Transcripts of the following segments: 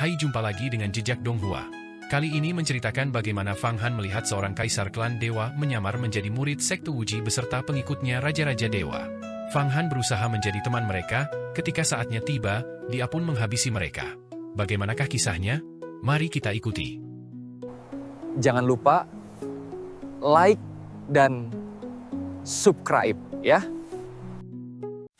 Hai, jumpa lagi dengan Jejak Donghua. Kali ini menceritakan bagaimana Fang Han melihat seorang kaisar klan dewa menyamar menjadi murid sekte Wuji beserta pengikutnya Raja-Raja Dewa. Fang Han berusaha menjadi teman mereka, ketika saatnya tiba, dia pun menghabisi mereka. Bagaimanakah kisahnya? Mari kita ikuti. Jangan lupa like dan subscribe ya.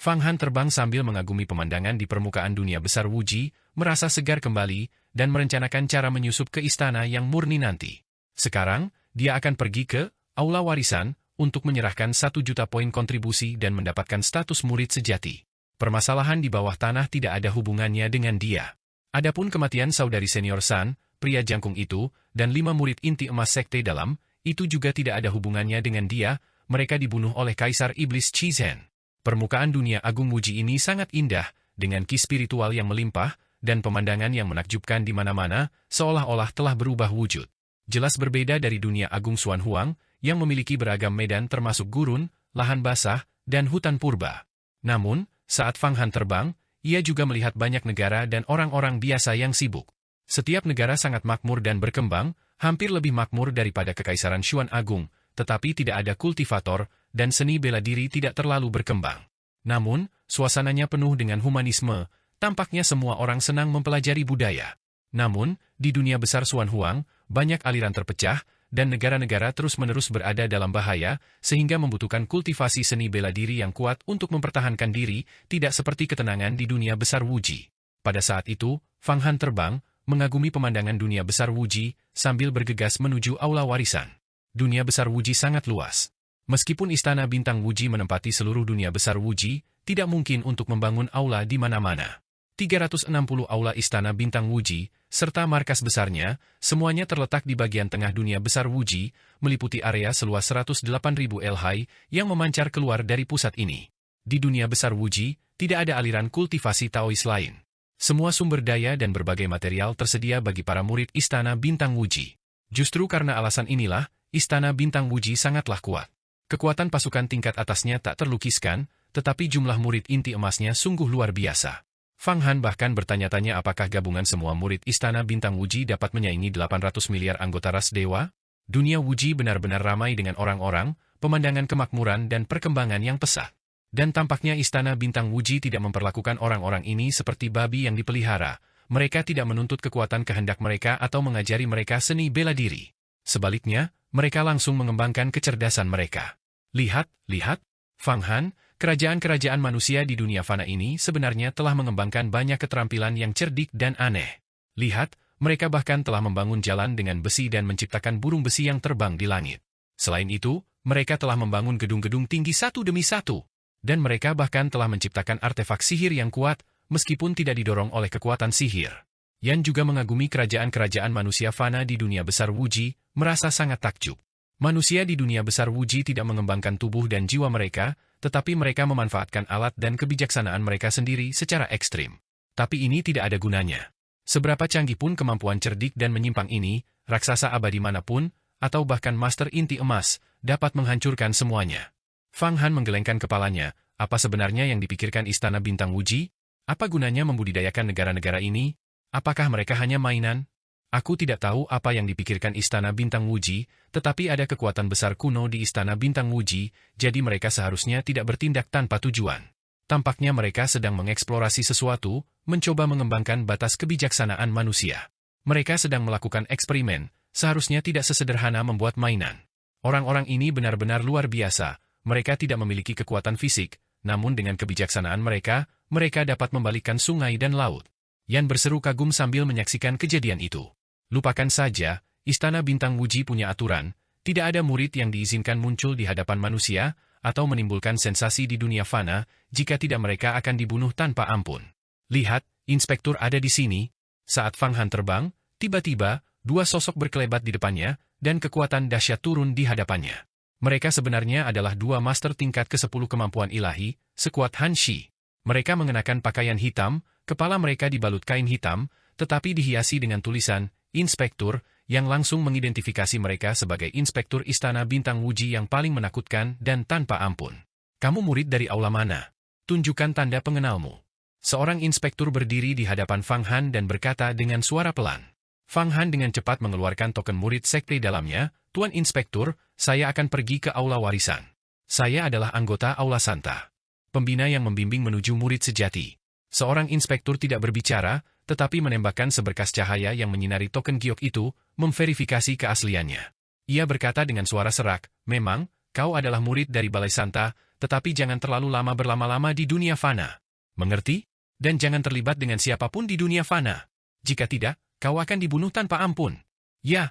Fang Han terbang sambil mengagumi pemandangan di permukaan dunia besar Wuji, merasa segar kembali, dan merencanakan cara menyusup ke istana yang murni nanti. Sekarang, dia akan pergi ke Aula Warisan untuk menyerahkan 1 juta poin kontribusi dan mendapatkan status murid sejati. Permasalahan di bawah tanah tidak ada hubungannya dengan dia. Adapun kematian saudari senior San, pria jangkung itu, dan 5 murid inti emas sekte dalam, itu juga tidak ada hubungannya dengan dia, mereka dibunuh oleh Kaisar Iblis Chizhen. Permukaan dunia agung Wuji ini sangat indah, dengan ki spiritual yang melimpah, dan pemandangan yang menakjubkan di mana-mana, seolah-olah telah berubah wujud. Jelas berbeda dari dunia agung Xuan Huang, yang memiliki beragam medan termasuk gurun, lahan basah, dan hutan purba. Namun, saat Fang Han terbang, ia juga melihat banyak negara dan orang-orang biasa yang sibuk. Setiap negara sangat makmur dan berkembang, hampir lebih makmur daripada Kekaisaran Xuan Agung, tetapi tidak ada kultivator, dan seni bela diri tidak terlalu berkembang. Namun, suasananya penuh dengan humanisme, tampaknya semua orang senang mempelajari budaya. Namun, di dunia besar Xuan Huang, banyak aliran terpecah, dan negara-negara terus-menerus berada dalam bahaya, sehingga membutuhkan kultivasi seni bela diri yang kuat untuk mempertahankan diri, tidak seperti ketenangan di dunia besar Wuji. Pada saat itu, Fang Han terbang, mengagumi pemandangan dunia besar Wuji, sambil bergegas menuju Aula Warisan. Dunia besar Wuji sangat luas. Meskipun istana bintang Wuji menempati seluruh dunia besar Wuji, tidak mungkin untuk membangun aula di mana-mana. 360 aula istana bintang Wuji, serta markas besarnya, semuanya terletak di bagian tengah dunia besar Wuji, meliputi area seluas 108.000 elhai yang memancar keluar dari pusat ini. Di dunia besar Wuji, tidak ada aliran kultivasi Taois lain. Semua sumber daya dan berbagai material tersedia bagi para murid istana bintang Wuji. Justru karena alasan inilah, istana bintang Wuji sangatlah kuat. Kekuatan pasukan tingkat atasnya tak terlukiskan, tetapi jumlah murid inti emasnya sungguh luar biasa. Fang Han bahkan bertanya-tanya apakah gabungan semua murid istana bintang Wuji dapat menyaingi 800 miliar anggota ras dewa? Dunia Wuji benar-benar ramai dengan orang-orang, pemandangan kemakmuran dan perkembangan yang pesat. Dan tampaknya istana bintang Wuji tidak memperlakukan orang-orang ini seperti babi yang dipelihara. Mereka tidak menuntut kekuatan kehendak mereka atau mengajari mereka seni bela diri. Sebaliknya, mereka langsung mengembangkan kecerdasan mereka. Lihat, Fang Han, kerajaan-kerajaan manusia di dunia fana ini sebenarnya telah mengembangkan banyak keterampilan yang cerdik dan aneh. Lihat, mereka bahkan telah membangun jalan dengan besi dan menciptakan burung besi yang terbang di langit. Selain itu, mereka telah membangun gedung-gedung tinggi satu demi satu. Dan mereka bahkan telah menciptakan artefak sihir yang kuat, meskipun tidak didorong oleh kekuatan sihir. Yan juga mengagumi kerajaan-kerajaan manusia fana di dunia besar Wuji, merasa sangat takjub. Manusia di dunia besar Wuji tidak mengembangkan tubuh dan jiwa mereka, tetapi mereka memanfaatkan alat dan kebijaksanaan mereka sendiri secara ekstrim. Tapi ini tidak ada gunanya. Seberapa canggih pun kemampuan cerdik dan menyimpang ini, raksasa abadi manapun, atau bahkan master inti emas, dapat menghancurkan semuanya. Fang Han menggelengkan kepalanya, apa sebenarnya yang dipikirkan istana bintang Wuji? Apa gunanya membudidayakan negara-negara ini? Apakah mereka hanya mainan? Aku tidak tahu apa yang dipikirkan istana bintang Wuji, tetapi ada kekuatan besar kuno di istana bintang Wuji, jadi mereka seharusnya tidak bertindak tanpa tujuan. Tampaknya mereka sedang mengeksplorasi sesuatu, mencoba mengembangkan batas kebijaksanaan manusia. Mereka sedang melakukan eksperimen, seharusnya tidak sesederhana membuat mainan. Orang-orang ini benar-benar luar biasa, mereka tidak memiliki kekuatan fisik, namun dengan kebijaksanaan mereka, mereka dapat membalikkan sungai dan laut. Yan berseru kagum sambil menyaksikan kejadian itu. Lupakan saja, istana bintang Wuji punya aturan, tidak ada murid yang diizinkan muncul di hadapan manusia, atau menimbulkan sensasi di dunia fana, jika tidak mereka akan dibunuh tanpa ampun. Lihat, inspektur ada di sini. Saat Fang Han terbang, tiba-tiba, 2 sosok berkelebat di depannya, dan kekuatan dahsyat turun di hadapannya. Mereka sebenarnya adalah 2 master tingkat ke-10 kemampuan ilahi, sekuat Han Shi. Mereka mengenakan pakaian hitam, kepala mereka dibalut kain hitam, tetapi dihiasi dengan tulisan Inspektur, yang langsung mengidentifikasi mereka sebagai inspektur istana bintang Wuji yang paling menakutkan dan tanpa ampun. Kamu murid dari aula mana? Tunjukkan tanda pengenalmu. Seorang inspektur berdiri di hadapan Fang Han dan berkata dengan suara pelan. Fang Han dengan cepat mengeluarkan token murid sekte dalamnya. Tuan Inspektur, saya akan pergi ke aula warisan. Saya adalah anggota Aula Santa. Pembina yang membimbing menuju murid sejati. Seorang inspektur tidak berbicara, tetapi menembakkan seberkas cahaya yang menyinari token giok itu, memverifikasi keasliannya. Ia berkata dengan suara serak, memang, kau adalah murid dari Balai Santa, tetapi jangan terlalu lama berlama-lama di dunia fana. Mengerti? Dan jangan terlibat dengan siapapun di dunia fana. Jika tidak, kau akan dibunuh tanpa ampun. Ya,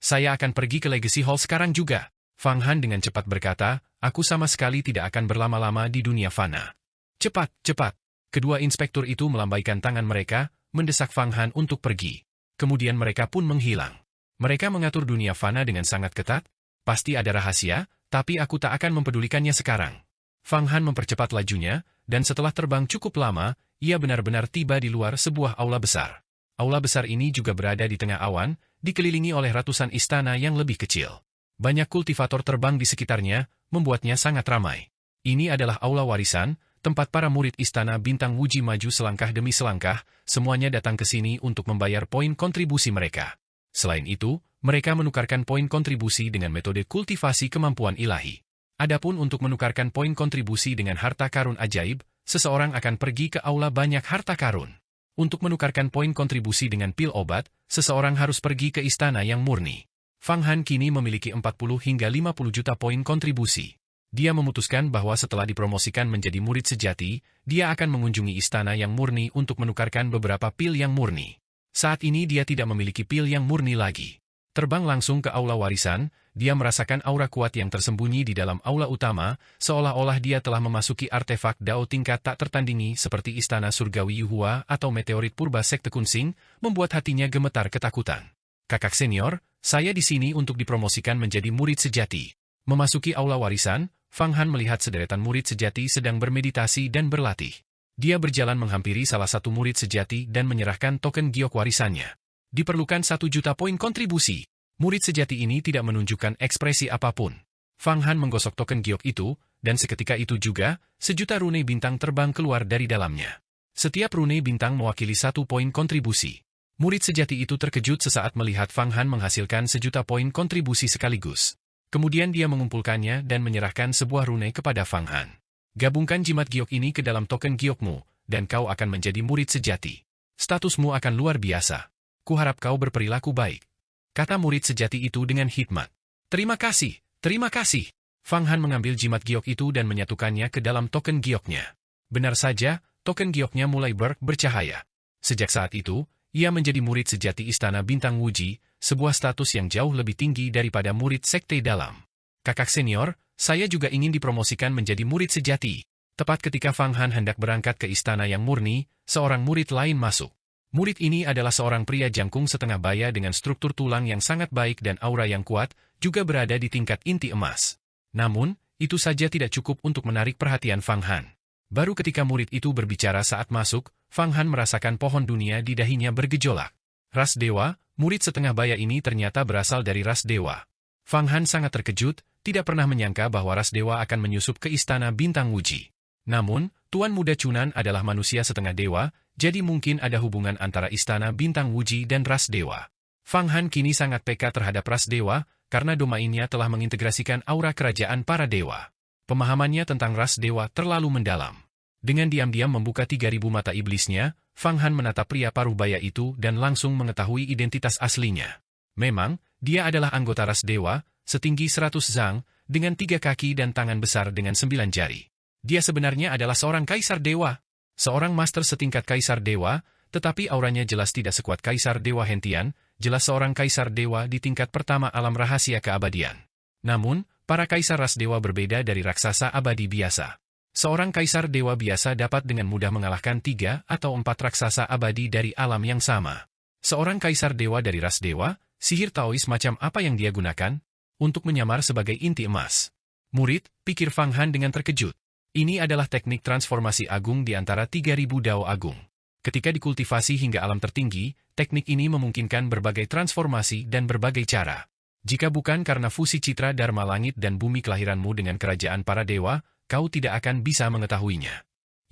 saya akan pergi ke Legacy Hall sekarang juga. Fang Han dengan cepat berkata, aku sama sekali tidak akan berlama-lama di dunia fana. Cepat. Kedua inspektur itu melambaikan tangan mereka, mendesak Fang Han untuk pergi. Kemudian mereka pun menghilang. Mereka mengatur dunia fana dengan sangat ketat. Pasti ada rahasia, tapi aku tak akan mempedulikannya sekarang. Fang Han mempercepat lajunya, dan setelah terbang cukup lama, ia benar-benar tiba di luar sebuah aula besar. Aula besar ini juga berada di tengah awan, dikelilingi oleh ratusan istana yang lebih kecil. Banyak kultivator terbang di sekitarnya, membuatnya sangat ramai. Ini adalah aula warisan, tempat para murid istana bintang Wuji maju selangkah demi selangkah, semuanya datang ke sini untuk membayar poin kontribusi mereka. Selain itu, mereka menukarkan poin kontribusi dengan metode kultivasi kemampuan ilahi. Adapun untuk menukarkan poin kontribusi dengan harta karun ajaib, seseorang akan pergi ke aula banyak harta karun. Untuk menukarkan poin kontribusi dengan pil obat, seseorang harus pergi ke istana yang murni. Fang Han kini memiliki 40 hingga 50 juta poin kontribusi. Dia memutuskan bahwa setelah dipromosikan menjadi murid sejati, dia akan mengunjungi istana yang murni untuk menukarkan beberapa pil yang murni. Saat ini dia tidak memiliki pil yang murni lagi. Terbang langsung ke aula warisan, dia merasakan aura kuat yang tersembunyi di dalam aula utama, seolah-olah dia telah memasuki artefak Dao tingkat tak tertandingi seperti Istana Surgawi Yuhua atau meteorit purba sekte Kunsing, membuat hatinya gemetar ketakutan. Kakak senior, saya di sini untuk dipromosikan menjadi murid sejati. Memasuki aula warisan, Fang Han melihat sederetan murid sejati sedang bermeditasi dan berlatih. Dia berjalan menghampiri salah satu murid sejati dan menyerahkan token giok warisannya. Diperlukan 1 juta poin kontribusi. Murid sejati ini tidak menunjukkan ekspresi apapun. Fang Han menggosok token giok itu, dan seketika itu juga, 1 juta rune bintang terbang keluar dari dalamnya. Setiap rune bintang mewakili 1 poin kontribusi. Murid sejati itu terkejut sesaat melihat Fang Han menghasilkan 1 juta poin kontribusi sekaligus. Kemudian dia mengumpulkannya dan menyerahkan sebuah rune kepada Fang Han. Gabungkan jimat giok ini ke dalam token giokmu, dan kau akan menjadi murid sejati. Statusmu akan luar biasa. Kuharap kau berperilaku baik. Kata murid sejati itu dengan hikmat. Terima kasih. Fang Han mengambil jimat giok itu dan menyatukannya ke dalam token gioknya. Benar saja, token gioknya mulai bercahaya. Sejak saat itu, ia menjadi murid sejati Istana Bintang Wuji, sebuah status yang jauh lebih tinggi daripada murid sekte dalam. Kakak senior, saya juga ingin dipromosikan menjadi murid sejati. Tepat ketika Fang Han hendak berangkat ke istana yang murni, seorang murid lain masuk. Murid ini adalah seorang pria jangkung setengah baya dengan struktur tulang yang sangat baik dan aura yang kuat, juga berada di tingkat inti emas. Namun, itu saja tidak cukup untuk menarik perhatian Fang Han. Baru ketika murid itu berbicara saat masuk, Fang Han merasakan pohon dunia di dahinya bergejolak. Ras dewa, murid setengah baya ini ternyata berasal dari ras dewa. Fang Han sangat terkejut, tidak pernah menyangka bahwa ras dewa akan menyusup ke istana Bintang Wuji. Namun, Tuan Muda Cunan adalah manusia setengah dewa, jadi mungkin ada hubungan antara istana Bintang Wuji dan ras dewa. Fang Han kini sangat peka terhadap ras dewa, karena domainnya telah mengintegrasikan aura kerajaan para dewa. Pemahamannya tentang ras dewa terlalu mendalam. Dengan diam-diam membuka 3.000 mata iblisnya, Fang Han menatap pria parubaya itu dan langsung mengetahui identitas aslinya. Memang, dia adalah anggota ras dewa, setinggi 100 zang, dengan 3 kaki dan tangan besar dengan 9 jari. Dia sebenarnya adalah seorang kaisar dewa. Seorang master setingkat kaisar dewa, tetapi auranya jelas tidak sekuat kaisar dewa hentian, jelas seorang kaisar dewa di tingkat pertama alam rahasia keabadian. Namun, para kaisar ras dewa berbeda dari raksasa abadi biasa. Seorang kaisar dewa biasa dapat dengan mudah mengalahkan 3 atau 4 raksasa abadi dari alam yang sama. Seorang kaisar dewa dari ras dewa, sihir Taois macam apa yang dia gunakan? Untuk menyamar sebagai inti emas. Murid, pikir Fang Han dengan terkejut. Ini adalah teknik transformasi agung di antara 3.000 Dao Agung. Ketika dikultivasi hingga alam tertinggi, teknik ini memungkinkan berbagai transformasi dan berbagai cara. Jika bukan karena fusi citra Dharma langit dan bumi kelahiranmu dengan kerajaan para dewa, kau tidak akan bisa mengetahuinya.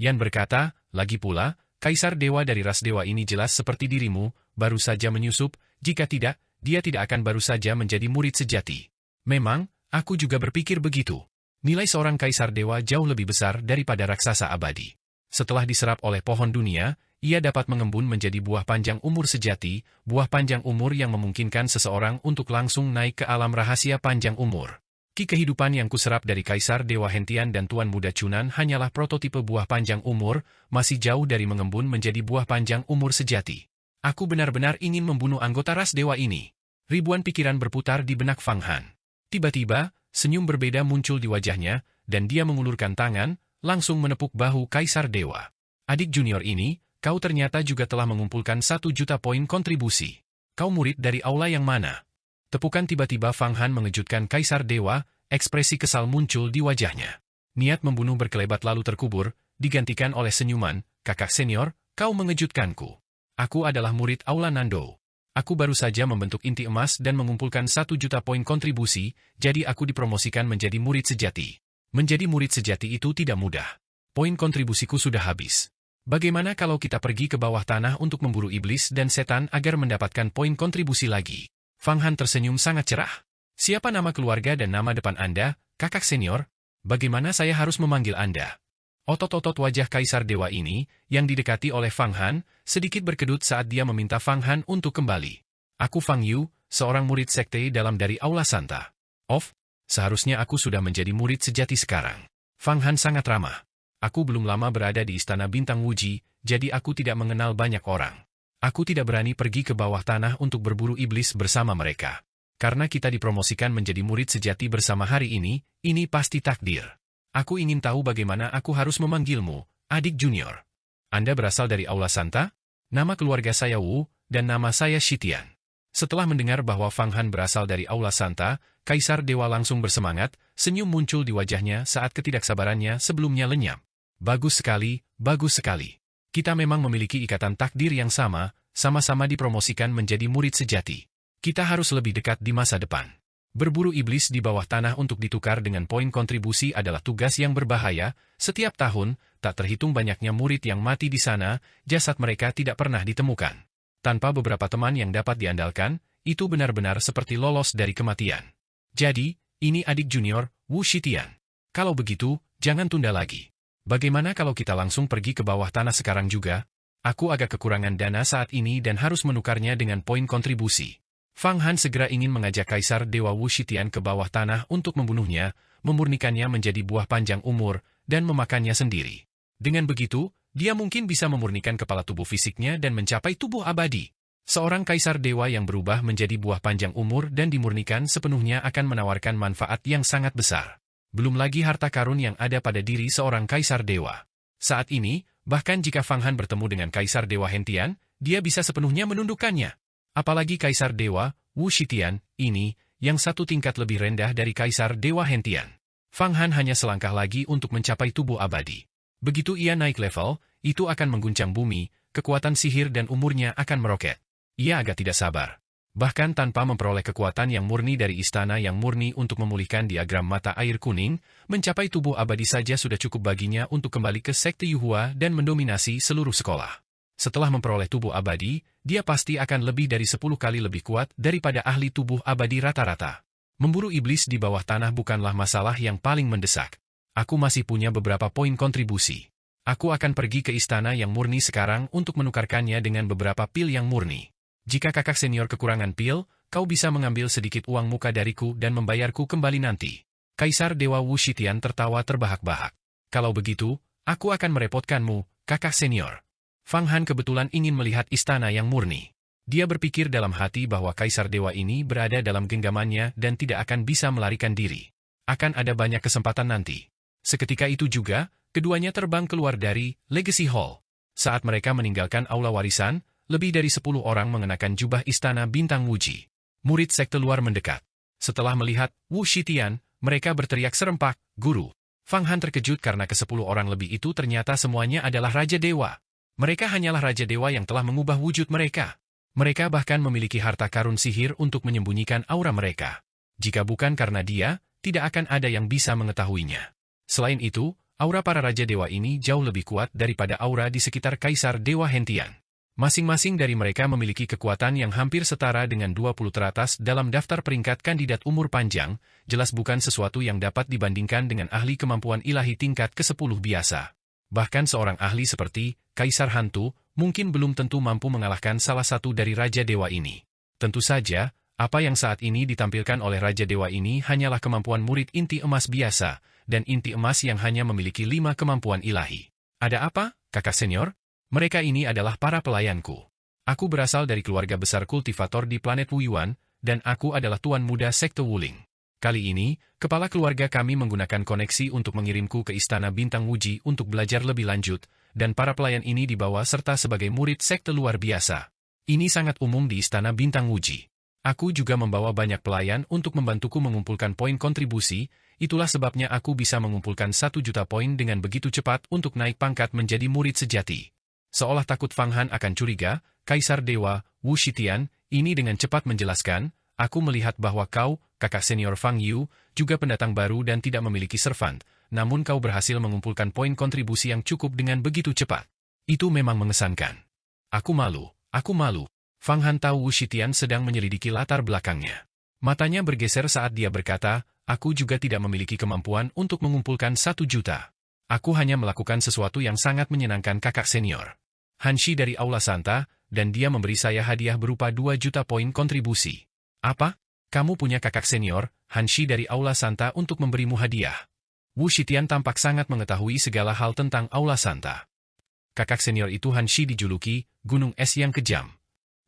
Yan berkata, lagi pula, Kaisar Dewa dari ras dewa ini jelas seperti dirimu, baru saja menyusup, jika tidak, dia tidak akan baru saja menjadi murid sejati. Memang, aku juga berpikir begitu. Nilai seorang Kaisar Dewa jauh lebih besar daripada raksasa abadi. Setelah diserap oleh pohon dunia, ia dapat mengembun menjadi buah panjang umur sejati, buah panjang umur yang memungkinkan seseorang untuk langsung naik ke alam rahasia panjang umur. Kehidupan yang kuserap dari Kaisar Dewa Hentian dan Tuan Muda Cunan hanyalah prototipe buah panjang umur, masih jauh dari mengembun menjadi buah panjang umur sejati. Aku benar-benar ingin membunuh anggota ras dewa ini. Ribuan pikiran berputar di benak Fang Han. Tiba-tiba, senyum berbeda muncul di wajahnya, dan dia mengulurkan tangan, langsung menepuk bahu Kaisar Dewa. Adik junior ini, kau ternyata juga telah mengumpulkan 1 juta poin kontribusi. Kau murid dari aula yang mana? Tepukan tiba-tiba Fang Han mengejutkan Kaisar Dewa, ekspresi kesal muncul di wajahnya. Niat membunuh berkelebat lalu terkubur, digantikan oleh senyuman, kakak senior, kau mengejutkanku. Aku adalah murid aula Nando. Aku baru saja membentuk inti emas dan mengumpulkan 1 juta poin kontribusi, jadi aku dipromosikan menjadi murid sejati. Menjadi murid sejati itu tidak mudah. Poin kontribusiku sudah habis. Bagaimana kalau kita pergi ke bawah tanah untuk memburu iblis dan setan agar mendapatkan poin kontribusi lagi? Fang Han tersenyum sangat cerah. Siapa nama keluarga dan nama depan Anda, kakak senior? Bagaimana saya harus memanggil Anda? Otot-otot wajah Kaisar Dewa ini, yang didekati oleh Fang Han, sedikit berkedut saat dia meminta Fang Han untuk kembali. Aku Fang Yu, seorang murid sekte dalam dari Aula Santa. Seharusnya aku sudah menjadi murid sejati sekarang. Fang Han sangat ramah. Aku belum lama berada di Istana Bintang Wuji, jadi aku tidak mengenal banyak orang. Aku tidak berani pergi ke bawah tanah untuk berburu iblis bersama mereka. Karena kita dipromosikan menjadi murid sejati bersama hari ini pasti takdir. Aku ingin tahu bagaimana aku harus memanggilmu, adik junior. Anda berasal dari Aula Santa? Nama keluarga saya Wu, dan nama saya Shitian. Setelah mendengar bahwa Fang Han berasal dari Aula Santa, Kaisar Dewa langsung bersemangat, senyum muncul di wajahnya saat ketidaksabarannya sebelumnya lenyap. Bagus sekali, bagus sekali. Kita memang memiliki ikatan takdir yang sama-sama dipromosikan menjadi murid sejati. Kita harus lebih dekat di masa depan. Berburu iblis di bawah tanah untuk ditukar dengan poin kontribusi adalah tugas yang berbahaya. Setiap tahun, tak terhitung banyaknya murid yang mati di sana, jasad mereka tidak pernah ditemukan. Tanpa beberapa teman yang dapat diandalkan, itu benar-benar seperti lolos dari kematian. Jadi, ini adik junior, Wu Shitian. Kalau begitu, jangan tunda lagi. Bagaimana kalau kita langsung pergi ke bawah tanah sekarang juga? Aku agak kekurangan dana saat ini dan harus menukarnya dengan poin kontribusi. Fang Han segera ingin mengajak Kaisar Dewa Wu Shitian ke bawah tanah untuk membunuhnya, memurnikannya menjadi buah panjang umur, dan memakannya sendiri. Dengan begitu, dia mungkin bisa memurnikan kepala tubuh fisiknya dan mencapai tubuh abadi. Seorang Kaisar Dewa yang berubah menjadi buah panjang umur dan dimurnikan sepenuhnya akan menawarkan manfaat yang sangat besar. Belum lagi harta karun yang ada pada diri seorang Kaisar Dewa. Saat ini, bahkan jika Fang Han bertemu dengan Kaisar Dewa Hentian, dia bisa sepenuhnya menundukkannya. Apalagi Kaisar Dewa, Wu Shitian, ini, yang satu tingkat lebih rendah dari Kaisar Dewa Hentian. Fang Han hanya selangkah lagi untuk mencapai tubuh abadi. Begitu ia naik level, itu akan mengguncang bumi, kekuatan sihir dan umurnya akan meroket. Ia agak tidak sabar. Bahkan tanpa memperoleh kekuatan yang murni dari istana yang murni untuk memulihkan diagram mata air kuning, mencapai tubuh abadi saja sudah cukup baginya untuk kembali ke sekte Yuhua dan mendominasi seluruh sekolah. Setelah memperoleh tubuh abadi, dia pasti akan lebih dari 10 kali lebih kuat daripada ahli tubuh abadi rata-rata. Memburu iblis di bawah tanah bukanlah masalah yang paling mendesak. Aku masih punya beberapa poin kontribusi. Aku akan pergi ke istana yang murni sekarang untuk menukarkannya dengan beberapa pil yang murni. Jika kakak senior kekurangan pil, kau bisa mengambil sedikit uang muka dariku dan membayarku kembali nanti. Kaisar Dewa Wu Shitian tertawa terbahak-bahak. Kalau begitu, aku akan merepotkanmu, kakak senior. Fang Han kebetulan ingin melihat istana yang murni. Dia berpikir dalam hati bahwa Kaisar Dewa ini berada dalam genggamannya dan tidak akan bisa melarikan diri. Akan ada banyak kesempatan nanti. Seketika itu juga, keduanya terbang keluar dari Legacy Hall. Saat mereka meninggalkan aula warisan, lebih dari 10 orang mengenakan jubah istana Bintang Wuji. Murid sekte luar mendekat. Setelah melihat Wu Shitian, mereka berteriak serempak, "Guru!" Fang Han terkejut karena ke-10 orang lebih itu ternyata semuanya adalah Raja Dewa. Mereka hanyalah Raja Dewa yang telah mengubah wujud mereka. Mereka bahkan memiliki harta karun sihir untuk menyembunyikan aura mereka. Jika bukan karena dia, tidak akan ada yang bisa mengetahuinya. Selain itu, aura para Raja Dewa ini jauh lebih kuat daripada aura di sekitar Kaisar Dewa Hentian. Masing-masing dari mereka memiliki kekuatan yang hampir setara dengan 20 teratas dalam daftar peringkat kandidat umur panjang, jelas bukan sesuatu yang dapat dibandingkan dengan ahli kemampuan ilahi tingkat ke-10 biasa. Bahkan seorang ahli seperti Kaisar Hantu mungkin belum tentu mampu mengalahkan salah satu dari Raja Dewa ini. Tentu saja, apa yang saat ini ditampilkan oleh Raja Dewa ini hanyalah kemampuan murid inti emas biasa, dan inti emas yang hanya memiliki 5 kemampuan ilahi. Ada apa, kakak senior? Mereka ini adalah para pelayanku. Aku berasal dari keluarga besar kultivator di planet Wuyuan, dan aku adalah tuan muda sekte Wuling. Kali ini, kepala keluarga kami menggunakan koneksi untuk mengirimku ke Istana Bintang Wuji untuk belajar lebih lanjut, dan para pelayan ini dibawa serta sebagai murid sekte luar biasa. Ini sangat umum di Istana Bintang Wuji. Aku juga membawa banyak pelayan untuk membantuku mengumpulkan poin kontribusi, itulah sebabnya aku bisa mengumpulkan 1 juta poin dengan begitu cepat untuk naik pangkat menjadi murid sejati. Seolah takut Fang Han akan curiga, Kaisar Dewa, Wu Shitian, ini dengan cepat menjelaskan, aku melihat bahwa kau, kakak senior Fang Yu, juga pendatang baru dan tidak memiliki servant, namun kau berhasil mengumpulkan poin kontribusi yang cukup dengan begitu cepat. Itu memang mengesankan. Aku malu. Fang Han tahu Wu Shitian sedang menyelidiki latar belakangnya. Matanya bergeser saat dia berkata, aku juga tidak memiliki kemampuan untuk mengumpulkan 1 juta. Aku hanya melakukan sesuatu yang sangat menyenangkan kakak senior. Hanshi dari Aula Santa, dan dia memberi saya hadiah berupa 2 juta poin kontribusi. Apa? Kamu punya kakak senior, Hanshi dari Aula Santa untuk memberimu hadiah. Wu Shitian tampak sangat mengetahui segala hal tentang Aula Santa. Kakak senior itu Hanshi dijuluki, Gunung Es yang kejam.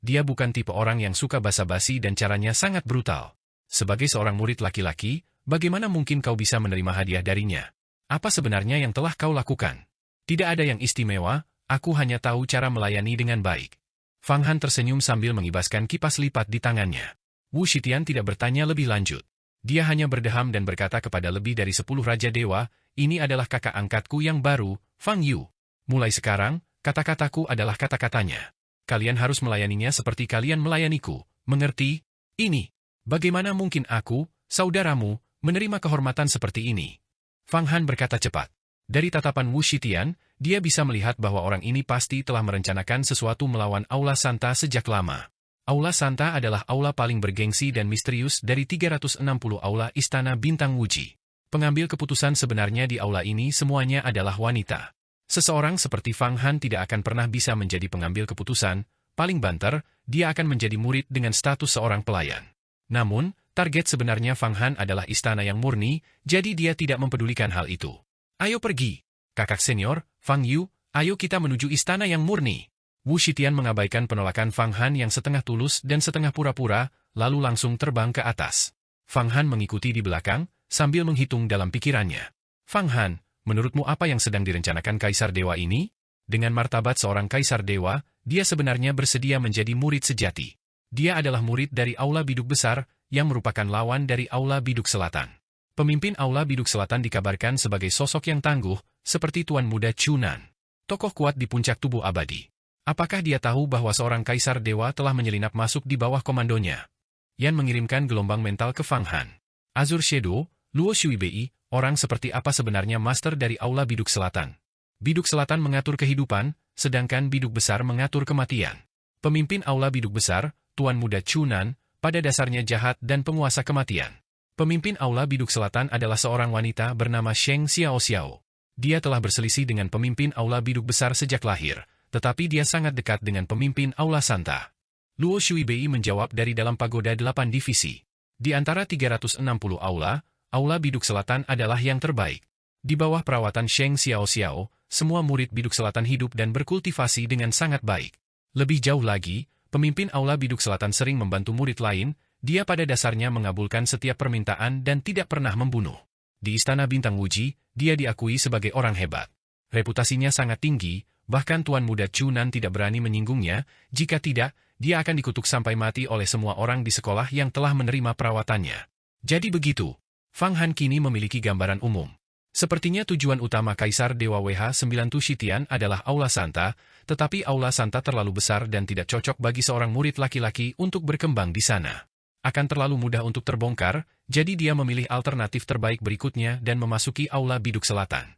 Dia bukan tipe orang yang suka basa-basi dan caranya sangat brutal. Sebagai seorang murid laki-laki, bagaimana mungkin kau bisa menerima hadiah darinya? Apa sebenarnya yang telah kau lakukan? Tidak ada yang istimewa, aku hanya tahu cara melayani dengan baik. Fang Han tersenyum sambil mengibaskan kipas lipat di tangannya. Wu Shitian tidak bertanya lebih lanjut. Dia hanya berdeham dan berkata kepada lebih dari 10 Raja Dewa, ini adalah kakak angkatku yang baru, Fang Yu. Mulai sekarang, kata-kataku adalah kata-katanya. Kalian harus melayaninya seperti kalian melayaniku, mengerti? Ini. Bagaimana mungkin aku, saudaramu, menerima kehormatan seperti ini? Fang Han berkata cepat. Dari tatapan Wu Shitian, dia bisa melihat bahwa orang ini pasti telah merencanakan sesuatu melawan Aula Santa sejak lama. Aula Santa adalah aula paling bergengsi dan misterius dari 360 aula Istana Bintang Wuji. Pengambil keputusan sebenarnya di aula ini semuanya adalah wanita. Seseorang seperti Fang Han tidak akan pernah bisa menjadi pengambil keputusan, paling banter, dia akan menjadi murid dengan status seorang pelayan. Namun, target sebenarnya Fang Han adalah istana yang murni, jadi dia tidak mempedulikan hal itu. Ayo pergi. Kakak senior, Fang Yu, ayo kita menuju istana yang murni. Wu Shitian mengabaikan penolakan Fang Han yang setengah tulus dan setengah pura-pura, lalu langsung terbang ke atas. Fang Han mengikuti di belakang, sambil menghitung dalam pikirannya. Fang Han, menurutmu apa yang sedang direncanakan Kaisar Dewa ini? Dengan martabat seorang Kaisar Dewa, dia sebenarnya bersedia menjadi murid sejati. Dia adalah murid dari Aula Biduk Besar, yang merupakan lawan dari Aula Biduk Selatan. Pemimpin Aula Biduk Selatan dikabarkan sebagai sosok yang tangguh, seperti Tuan Muda Chunan. Tokoh kuat di puncak tubuh abadi. Apakah dia tahu bahwa seorang Kaisar Dewa telah menyelinap masuk di bawah komandonya? Yan mengirimkan gelombang mental ke Fang Han. Azur Shadow, Luo Shuibei, orang seperti apa sebenarnya master dari Aula Biduk Selatan? Biduk Selatan mengatur kehidupan, sedangkan Biduk Besar mengatur kematian. Pemimpin Aula Biduk Besar, Tuan Muda Chunan, pada dasarnya jahat dan penguasa kematian. Pemimpin Aula Biduk Selatan adalah seorang wanita bernama Sheng Xiaoxiao. Dia telah berselisih dengan pemimpin Aula Biduk Besar sejak lahir, tetapi dia sangat dekat dengan pemimpin Aula Santa. Luo Shuibei menjawab dari dalam pagoda 8 divisi. Di antara 360 aula, Aula Biduk Selatan adalah yang terbaik. Di bawah perawatan Sheng Xiaoxiao, semua murid Biduk Selatan hidup dan berkultivasi dengan sangat baik. Lebih jauh lagi, pemimpin Aula Biduk Selatan sering membantu murid lain, dia pada dasarnya mengabulkan setiap permintaan dan tidak pernah membunuh. Di Istana Bintang Wuji, dia diakui sebagai orang hebat. Reputasinya sangat tinggi, bahkan Tuan Muda Chunan tidak berani menyinggungnya, jika tidak, dia akan dikutuk sampai mati oleh semua orang di sekolah yang telah menerima perawatannya. Jadi begitu, Fang Han kini memiliki gambaran umum. Sepertinya tujuan utama Kaisar Dewa WH9 Tu Shitian adalah Aula Santa, tetapi Aula Santa terlalu besar dan tidak cocok bagi seorang murid laki-laki untuk berkembang di sana. Akan terlalu mudah untuk terbongkar, jadi dia memilih alternatif terbaik berikutnya dan memasuki Aula Biduk Selatan.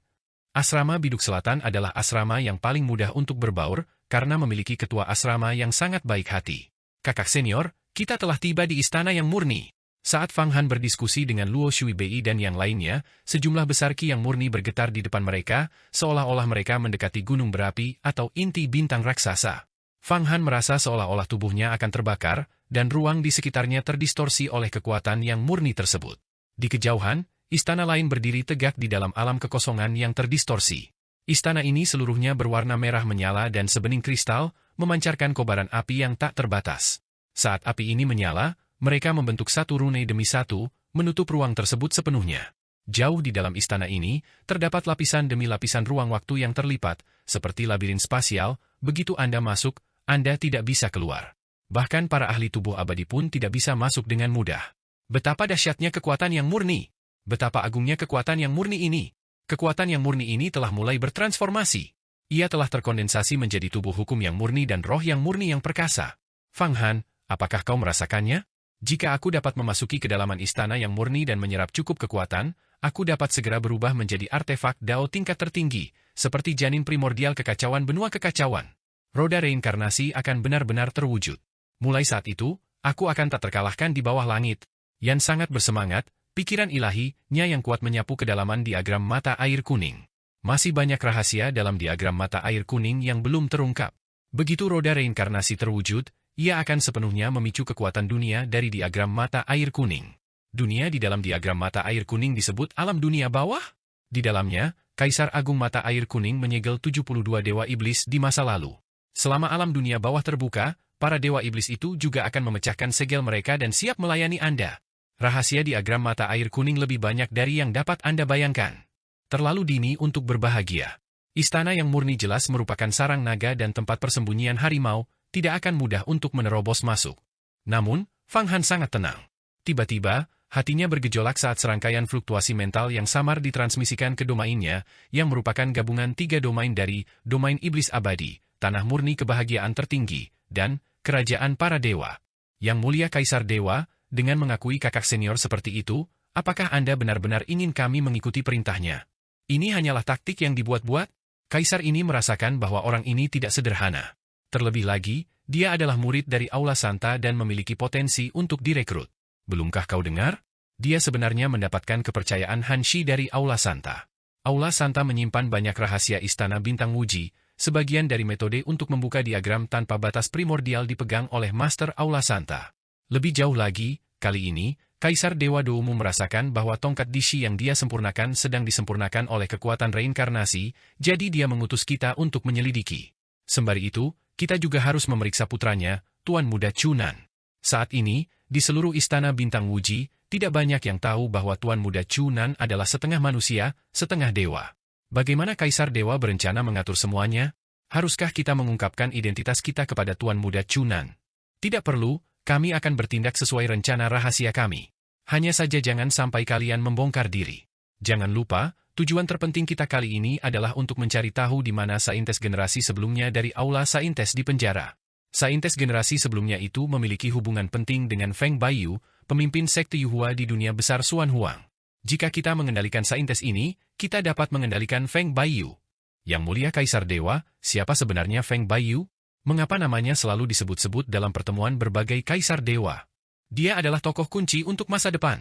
Asrama Biduk Selatan adalah asrama yang paling mudah untuk berbaur, karena memiliki ketua asrama yang sangat baik hati. Kakak senior, kita telah tiba di istana yang murni. Saat Fang Han berdiskusi dengan Luo Shuibei dan yang lainnya, sejumlah besar ki yang murni bergetar di depan mereka, seolah-olah mereka mendekati gunung berapi atau inti bintang raksasa. Fang Han merasa seolah-olah tubuhnya akan terbakar, dan ruang di sekitarnya terdistorsi oleh kekuatan yang murni tersebut. Di kejauhan, istana lain berdiri tegak di dalam alam kekosongan yang terdistorsi. Istana ini seluruhnya berwarna merah menyala dan sebening kristal, memancarkan kobaran api yang tak terbatas. Saat api ini menyala, mereka membentuk satu rune demi satu, menutup ruang tersebut sepenuhnya. Jauh di dalam istana ini, terdapat lapisan demi lapisan ruang waktu yang terlipat, seperti labirin spasial. Begitu Anda masuk, Anda tidak bisa keluar. Bahkan para ahli tubuh abadi pun tidak bisa masuk dengan mudah. Betapa dahsyatnya kekuatan yang murni! Betapa agungnya kekuatan yang murni ini! Kekuatan yang murni ini telah mulai bertransformasi. Ia telah terkondensasi menjadi tubuh hukum yang murni dan roh yang murni yang perkasa. Fang Han, apakah kau merasakannya? Jika aku dapat memasuki kedalaman istana yang murni dan menyerap cukup kekuatan, aku dapat segera berubah menjadi artefak Dao tingkat tertinggi, seperti janin primordial kekacauan benua kekacauan. Roda reinkarnasi akan benar-benar terwujud. Mulai saat itu, aku akan tak terkalahkan di bawah langit. Yan sangat bersemangat, pikiran ilahi-nya yang kuat menyapu kedalaman diagram mata air kuning. Masih banyak rahasia dalam diagram mata air kuning yang belum terungkap. Begitu roda reinkarnasi terwujud, ia akan sepenuhnya memicu kekuatan dunia dari diagram mata air kuning. Dunia di dalam diagram mata air kuning disebut alam dunia bawah. Di dalamnya, Kaisar Agung Mata Air Kuning menyegel 72 dewa iblis di masa lalu. Selama alam dunia bawah terbuka, para dewa iblis itu juga akan memecahkan segel mereka dan siap melayani Anda. Rahasia diagram mata air kuning lebih banyak dari yang dapat Anda bayangkan. Terlalu dini untuk berbahagia. Istana yang murni jelas merupakan sarang naga dan tempat persembunyian harimau, tidak akan mudah untuk menerobos masuk. Namun, Fang Han sangat tenang. Tiba-tiba, hatinya bergejolak saat serangkaian fluktuasi mental yang samar ditransmisikan ke domainnya, yang merupakan gabungan 3 domain dari domain iblis abadi, tanah murni kebahagiaan tertinggi, dan kerajaan para dewa. Yang mulia Kaisar Dewa, dengan mengakui kakak senior seperti itu, apakah Anda benar-benar ingin kami mengikuti perintahnya? Ini hanyalah taktik yang dibuat-buat? Kaisar ini merasakan bahwa orang ini tidak sederhana. Terlebih lagi, dia adalah murid dari Aula Santa dan memiliki potensi untuk direkrut. Belumkah kau dengar? Dia sebenarnya mendapatkan kepercayaan Hanshi dari Aula Santa. Aula Santa menyimpan banyak rahasia istana bintang Wuji, sebagian dari metode untuk membuka diagram tanpa batas primordial dipegang oleh Master Aula Santa. Lebih jauh lagi, kali ini, Kaisar Dewa Doumu merasakan bahwa tongkat Dishi yang dia sempurnakan sedang disempurnakan oleh kekuatan reinkarnasi, jadi dia mengutus kita untuk menyelidiki. Sembari itu, kita juga harus memeriksa putranya, Tuan Muda Chunan. Saat ini, di seluruh istana bintang Wuji, tidak banyak yang tahu bahwa Tuan Muda Chunan adalah setengah manusia, setengah dewa. Bagaimana Kaisar Dewa berencana mengatur semuanya? Haruskah kita mengungkapkan identitas kita kepada Tuan Muda Chunan? Tidak perlu. Kami akan bertindak sesuai rencana rahasia kami. Hanya saja jangan sampai kalian membongkar diri. Jangan lupa, tujuan terpenting kita kali ini adalah untuk mencari tahu di mana saintes generasi sebelumnya dari Aula Saintes di penjara. Saintes generasi sebelumnya itu memiliki hubungan penting dengan Feng Baiyu, pemimpin sekte Yuhua di dunia besar Xuan Huang. Jika kita mengendalikan saintes ini, kita dapat mengendalikan Feng Baiyu. Yang mulia Kaisar Dewa, siapa sebenarnya Feng Baiyu? Mengapa namanya selalu disebut-sebut dalam pertemuan berbagai Kaisar Dewa? Dia adalah tokoh kunci untuk masa depan.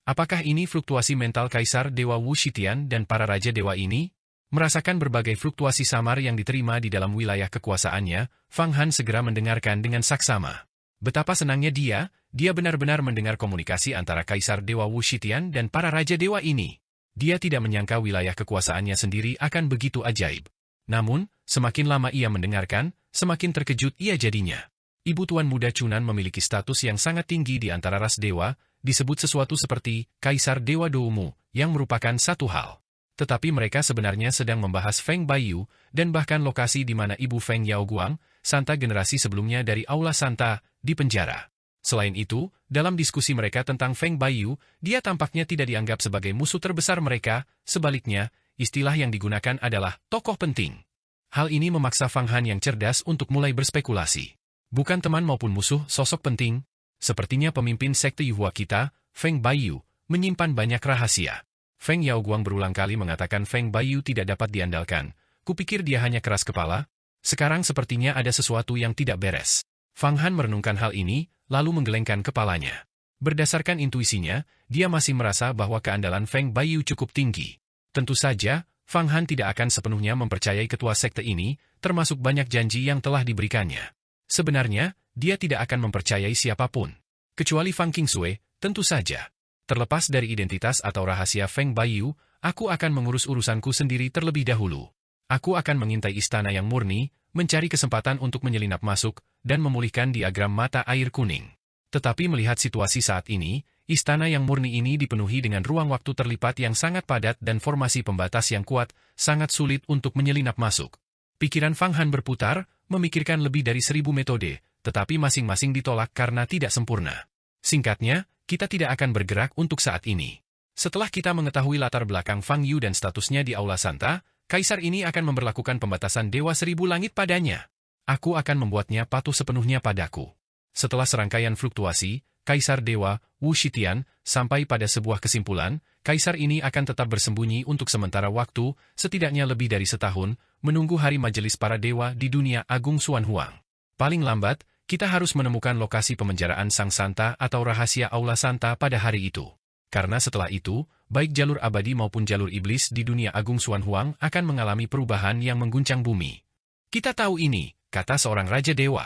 Apakah ini fluktuasi mental Kaisar Dewa Wu Shitian dan para Raja Dewa ini? Merasakan berbagai fluktuasi samar yang diterima di dalam wilayah kekuasaannya, Fang Han segera mendengarkan dengan saksama. Betapa senangnya dia benar-benar mendengar komunikasi antara Kaisar Dewa Wu Shitian dan para Raja Dewa ini. Dia tidak menyangka wilayah kekuasaannya sendiri akan begitu ajaib. Namun, semakin lama ia mendengarkan, semakin terkejut ia jadinya. Ibu Tuan Muda Chunan memiliki status yang sangat tinggi di antara ras dewa, disebut sesuatu seperti Kaisar Dewa Doumu, yang merupakan satu hal. Tetapi mereka sebenarnya sedang membahas Feng Baiyu, dan bahkan lokasi di mana Ibu Feng Yaoguang, Santa generasi sebelumnya dari Aula Santa, di penjara. Selain itu, dalam diskusi mereka tentang Feng Baiyu, dia tampaknya tidak dianggap sebagai musuh terbesar mereka, sebaliknya, istilah yang digunakan adalah tokoh penting. Hal ini memaksa Fang Han yang cerdas untuk mulai berspekulasi. Bukan teman maupun musuh, sosok penting. Sepertinya pemimpin sekte Yuhua kita, Feng Baiyu, menyimpan banyak rahasia. Feng Yaoguang berulang kali mengatakan Feng Baiyu tidak dapat diandalkan. Kupikir dia hanya keras kepala. Sekarang sepertinya ada sesuatu yang tidak beres. Fang Han merenungkan hal ini, lalu menggelengkan kepalanya. Berdasarkan intuisinya, dia masih merasa bahwa keandalan Feng Baiyu cukup tinggi. Tentu saja, Fang Han tidak akan sepenuhnya mempercayai ketua sekte ini, termasuk banyak janji yang telah diberikannya. Sebenarnya, dia tidak akan mempercayai siapapun. Kecuali Fang Qingsui, tentu saja. Terlepas dari identitas atau rahasia Feng Baiyu, aku akan mengurus urusanku sendiri terlebih dahulu. Aku akan mengintai istana yang murni, mencari kesempatan untuk menyelinap masuk, dan memulihkan diagram mata air kuning. Tetapi melihat situasi saat ini, istana yang murni ini dipenuhi dengan ruang waktu terlipat yang sangat padat dan formasi pembatas yang kuat, sangat sulit untuk menyelinap masuk. Pikiran Fang Han berputar, memikirkan lebih dari 1000 metode, tetapi masing-masing ditolak karena tidak sempurna. Singkatnya, kita tidak akan bergerak untuk saat ini. Setelah kita mengetahui latar belakang Fang Yu dan statusnya di Aula Santa, Kaisar ini akan memberlakukan pembatasan Dewa Seribu Langit padanya. Aku akan membuatnya patuh sepenuhnya padaku. Setelah serangkaian fluktuasi, Kaisar Dewa, Wu Shitian, sampai pada sebuah kesimpulan, Kaisar ini akan tetap bersembunyi untuk sementara waktu, setidaknya lebih dari setahun, menunggu hari majelis para dewa di dunia Agung Xuan Huang. Paling lambat, kita harus menemukan lokasi pemenjaraan Sang Santa atau rahasia Aula Santa pada hari itu. Karena setelah itu, baik jalur abadi maupun jalur iblis di dunia Agung Xuan Huang akan mengalami perubahan yang mengguncang bumi. Kita tahu ini, kata seorang Raja Dewa.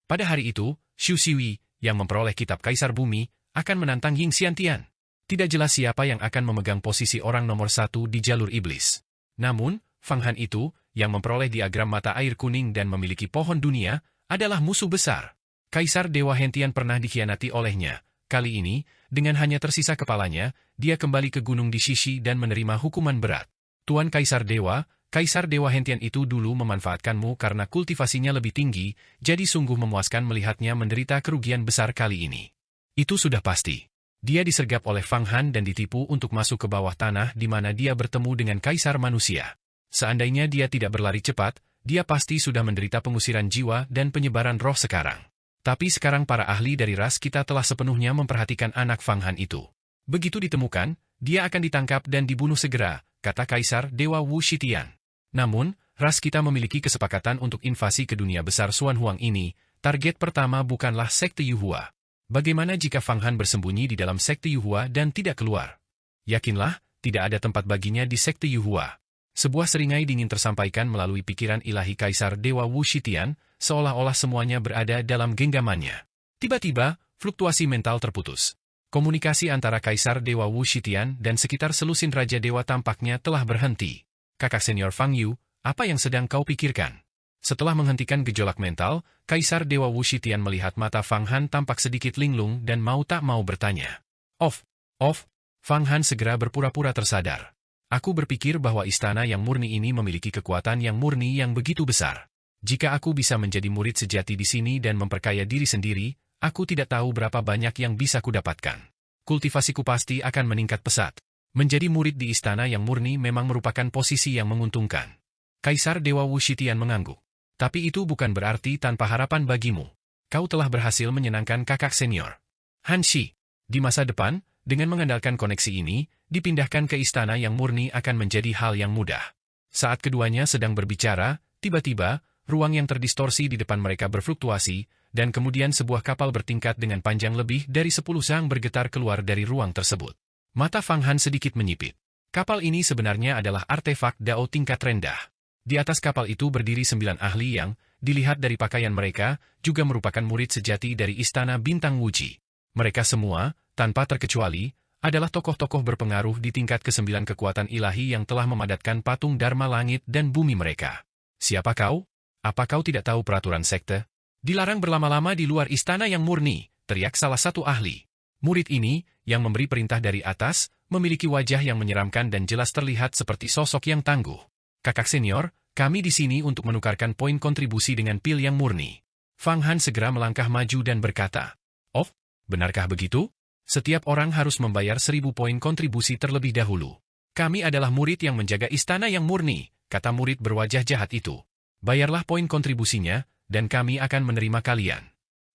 Pada hari itu, Xu Xiwi, yang memperoleh kitab Kaisar Bumi, akan menantang Ying Xiantian. Tidak jelas siapa yang akan memegang posisi orang nomor 1 di jalur iblis. Namun, Fang Han itu, yang memperoleh diagram mata air kuning dan memiliki pohon dunia, adalah musuh besar. Kaisar Dewa Hentian pernah dikhianati olehnya. Kali ini, dengan hanya tersisa kepalanya, dia kembali ke gunung di Shishi dan menerima hukuman berat. Tuan Kaisar Dewa Hentian itu dulu memanfaatkanmu karena kultivasinya lebih tinggi, jadi sungguh memuaskan melihatnya menderita kerugian besar kali ini. Itu sudah pasti. Dia disergap oleh Fang Han dan ditipu untuk masuk ke bawah tanah di mana dia bertemu dengan Kaisar Manusia. Seandainya dia tidak berlari cepat, dia pasti sudah menderita pengusiran jiwa dan penyebaran roh sekarang. Tapi sekarang para ahli dari ras kita telah sepenuhnya memperhatikan anak Fang Han itu. Begitu ditemukan, dia akan ditangkap dan dibunuh segera, kata Kaisar Dewa Wu Shitian. Namun, ras kita memiliki kesepakatan untuk invasi ke dunia besar Xuan Huang ini. Target pertama bukanlah Sekte Yuhua. Bagaimana jika Fang Han bersembunyi di dalam Sekte Yuhua dan tidak keluar? Yakinlah, tidak ada tempat baginya di Sekte Yuhua. Sebuah seringai dingin tersampaikan melalui pikiran ilahi Kaisar Dewa Wu Shitian, seolah-olah semuanya berada dalam genggamannya. Tiba-tiba, fluktuasi mental terputus. Komunikasi antara Kaisar Dewa Wu Shitian dan sekitar selusin Raja Dewa tampaknya telah berhenti. Kakak senior Fang Yu, apa yang sedang kau pikirkan? Setelah menghentikan gejolak mental, Kaisar Dewa Wu Shitian melihat mata Fang Han tampak sedikit linglung dan mau tak mau bertanya. Off. Fang Han segera berpura-pura tersadar. Aku berpikir bahwa istana yang murni ini memiliki kekuatan yang murni yang begitu besar. Jika aku bisa menjadi murid sejati di sini dan memperkaya diri sendiri, aku tidak tahu berapa banyak yang bisa kudapatkan. Kultivasiku pasti akan meningkat pesat. Menjadi murid di istana yang murni memang merupakan posisi yang menguntungkan. Kaisar Dewa Wu Shitian mengangguk. Tapi itu bukan berarti tanpa harapan bagimu. Kau telah berhasil menyenangkan kakak senior. Han Shi, di masa depan, dengan mengandalkan koneksi ini, dipindahkan ke istana yang murni akan menjadi hal yang mudah. Saat keduanya sedang berbicara, tiba-tiba, ruang yang terdistorsi di depan mereka berfluktuasi, dan kemudian sebuah kapal bertingkat dengan panjang lebih dari 10 sang bergetar keluar dari ruang tersebut. Mata Fang Han sedikit menyipit. Kapal ini sebenarnya adalah artefak Dao tingkat rendah. Di atas kapal itu berdiri 9 ahli yang, dilihat dari pakaian mereka, juga merupakan murid sejati dari Istana Bintang Wuji. Mereka semua, tanpa terkecuali, adalah tokoh-tokoh berpengaruh di tingkat ke-9 kekuatan ilahi yang telah memadatkan patung Dharma langit dan bumi mereka. Siapa kau? Apa kau tidak tahu peraturan sekte? Dilarang berlama-lama di luar istana yang murni, teriak salah satu ahli. Murid ini, yang memberi perintah dari atas, memiliki wajah yang menyeramkan dan jelas terlihat seperti sosok yang tangguh. Kakak senior, kami di sini untuk menukarkan poin kontribusi dengan pil yang murni. Fang Han segera melangkah maju dan berkata, "Oh, benarkah begitu? Setiap orang harus membayar 1000 poin kontribusi terlebih dahulu. Kami adalah murid yang menjaga istana yang murni," kata murid berwajah jahat itu. "Bayarlah poin kontribusinya, dan kami akan menerima kalian."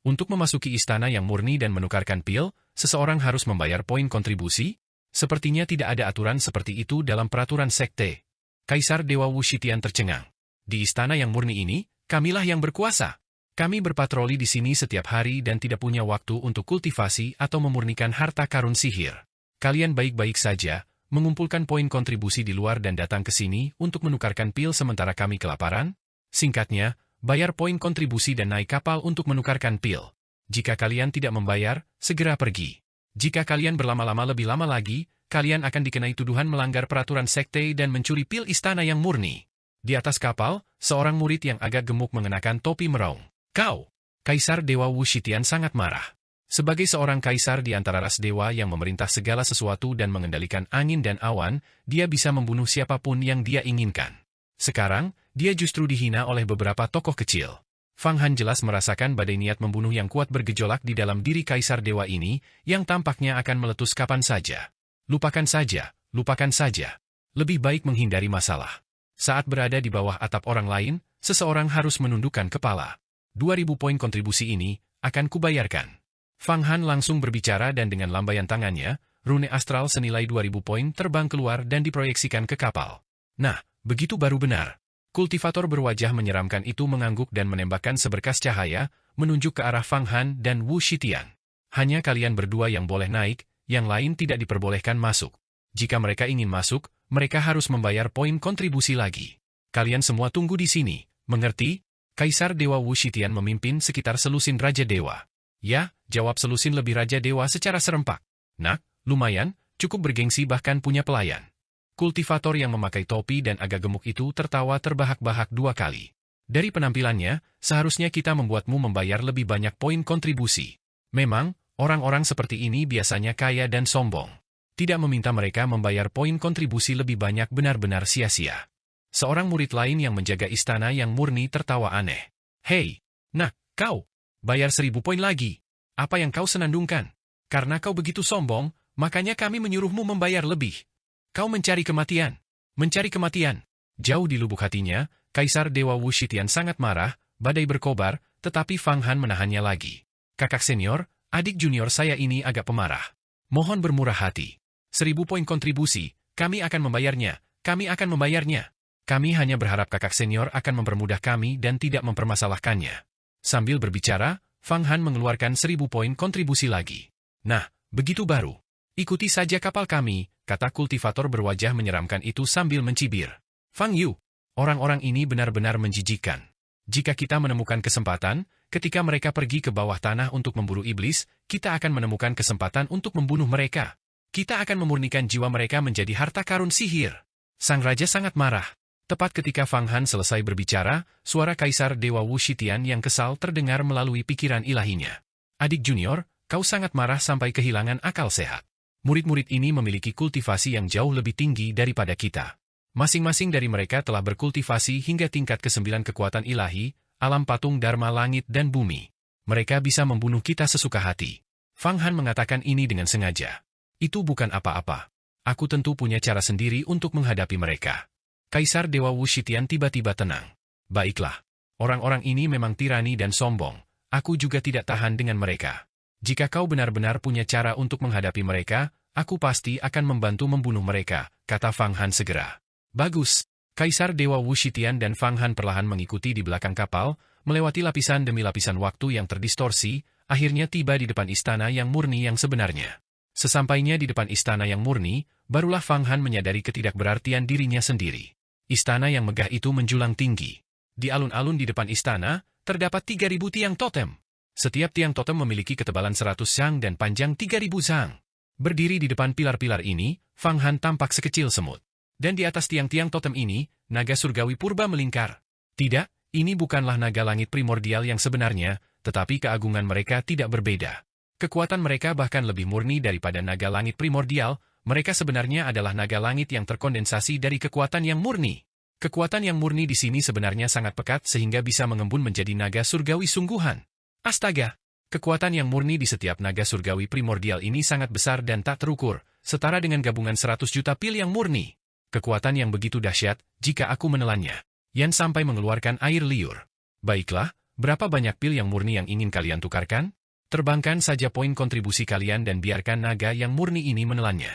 Untuk memasuki istana yang murni dan menukarkan pil, seseorang harus membayar poin kontribusi? Sepertinya tidak ada aturan seperti itu dalam peraturan sekte. Kaisar Dewa Wushitian tercengang. Di istana yang murni ini, kamilah yang berkuasa. Kami berpatroli di sini setiap hari dan tidak punya waktu untuk kultivasi atau memurnikan harta karun sihir. Kalian baik-baik saja, mengumpulkan poin kontribusi di luar dan datang ke sini untuk menukarkan pil sementara kami kelaparan? Singkatnya, bayar poin kontribusi dan naik kapal untuk menukarkan pil. Jika kalian tidak membayar, segera pergi. Jika kalian berlama-lama lebih lama lagi, kalian akan dikenai tuduhan melanggar peraturan sekte dan mencuri pil istana yang murni. Di atas kapal, seorang murid yang agak gemuk mengenakan topi meraung. Kau! Kaisar Dewa Wushitian sangat marah. Sebagai seorang kaisar di antara ras dewa yang memerintah segala sesuatu dan mengendalikan angin dan awan, dia bisa membunuh siapapun yang dia inginkan. Sekarang, dia justru dihina oleh beberapa tokoh kecil. Fang Han jelas merasakan badai niat membunuh yang kuat bergejolak di dalam diri kaisar dewa ini, yang tampaknya akan meletus kapan saja. Lupakan saja, lupakan saja. Lebih baik menghindari masalah. Saat berada di bawah atap orang lain, seseorang harus menundukkan kepala. 2.000 poin kontribusi ini akan kubayarkan. Fang Han langsung berbicara dan dengan lambaian tangannya, rune astral senilai 2.000 poin terbang keluar dan diproyeksikan ke kapal. Nah, begitu baru benar. Kultivator berwajah menyeramkan itu mengangguk dan menembakkan seberkas cahaya, menunjuk ke arah Fang Han dan Wu Shitian. Hanya kalian berdua yang boleh naik, yang lain tidak diperbolehkan masuk. Jika mereka ingin masuk, mereka harus membayar poin kontribusi lagi. Kalian semua tunggu di sini, mengerti? Kaisar Dewa Wu Shitian memimpin sekitar selusin Raja Dewa. Ya, jawab selusin lebih Raja Dewa secara serempak. Nak, lumayan, cukup bergengsi bahkan punya pelayan. Kultivator yang memakai topi dan agak gemuk itu tertawa terbahak-bahak 2 kali. Dari penampilannya, seharusnya kita membuatmu membayar lebih banyak poin kontribusi. Memang, orang-orang seperti ini biasanya kaya dan sombong. Tidak meminta mereka membayar poin kontribusi lebih banyak benar-benar sia-sia. Seorang murid lain yang menjaga istana yang murni tertawa aneh. Hei, nak, kau, bayar 1.000 poin lagi. Apa yang kau senandungkan? Karena kau begitu sombong, makanya kami menyuruhmu membayar lebih. Kau mencari kematian. Mencari kematian. Jauh di lubuk hatinya, Kaisar Dewa Wushitian sangat marah, badai berkobar, tetapi Fang Han menahannya lagi. Kakak senior, adik junior saya ini agak pemarah. Mohon bermurah hati. 1.000 poin kontribusi, kami akan membayarnya, kami akan membayarnya. Kami hanya berharap kakak senior akan mempermudah kami dan tidak mempermasalahkannya. Sambil berbicara, Fang Han mengeluarkan 1.000 poin kontribusi lagi. Nah, begitu baru. Ikuti saja kapal kami, kata kultivator berwajah menyeramkan itu sambil mencibir. Fang Yu, orang-orang ini benar-benar menjijikkan. Jika kita menemukan kesempatan, ketika mereka pergi ke bawah tanah untuk memburu iblis, kita akan menemukan kesempatan untuk membunuh mereka. Kita akan memurnikan jiwa mereka menjadi harta karun sihir. Sang raja sangat marah. Tepat ketika Fang Han selesai berbicara, suara Kaisar Dewa Wushitian yang kesal terdengar melalui pikiran ilahinya. Adik junior, kau sangat marah sampai kehilangan akal sehat. Murid-murid ini memiliki kultivasi yang jauh lebih tinggi daripada kita. Masing-masing dari mereka telah berkultivasi hingga tingkat ke-9 kekuatan ilahi, alam patung dharma langit dan bumi. Mereka bisa membunuh kita sesuka hati. Fang Han mengatakan ini dengan sengaja. Itu bukan apa-apa. Aku tentu punya cara sendiri untuk menghadapi mereka. Kaisar Dewa Wushitian tiba-tiba tenang. Baiklah. Orang-orang ini memang tirani dan sombong. Aku juga tidak tahan dengan mereka. Jika kau benar-benar punya cara untuk menghadapi mereka, aku pasti akan membantu membunuh mereka, kata Fang Han segera. Bagus. Kaisar Dewa Wushitian dan Fang Han perlahan mengikuti di belakang kapal, melewati lapisan demi lapisan waktu yang terdistorsi, akhirnya tiba di depan istana yang murni yang sebenarnya. Sesampainya di depan istana yang murni, barulah Fang Han menyadari ketidakberartian dirinya sendiri. Istana yang megah itu menjulang tinggi. Di alun-alun di depan istana, terdapat 3.000 tiang totem. Setiap tiang totem memiliki ketebalan 100 zang dan panjang 3.000 zang. Berdiri di depan pilar-pilar ini, Fang Han tampak sekecil semut. Dan di atas tiang-tiang totem ini, naga surgawi purba melingkar. Tidak, ini bukanlah naga langit primordial yang sebenarnya, tetapi keagungan mereka tidak berbeda. Kekuatan mereka bahkan lebih murni daripada naga langit primordial, mereka sebenarnya adalah naga langit yang terkondensasi dari kekuatan yang murni. Kekuatan yang murni di sini sebenarnya sangat pekat sehingga bisa mengembun menjadi naga surgawi sungguhan. Astaga! Kekuatan yang murni di setiap naga surgawi primordial ini sangat besar dan tak terukur, setara dengan gabungan 100 juta pil yang murni. Kekuatan yang begitu dahsyat, jika aku menelannya. Yan sampai mengeluarkan air liur. Baiklah, berapa banyak pil yang murni yang ingin kalian tukarkan? Terbangkan saja poin kontribusi kalian dan biarkan naga yang murni ini menelannya.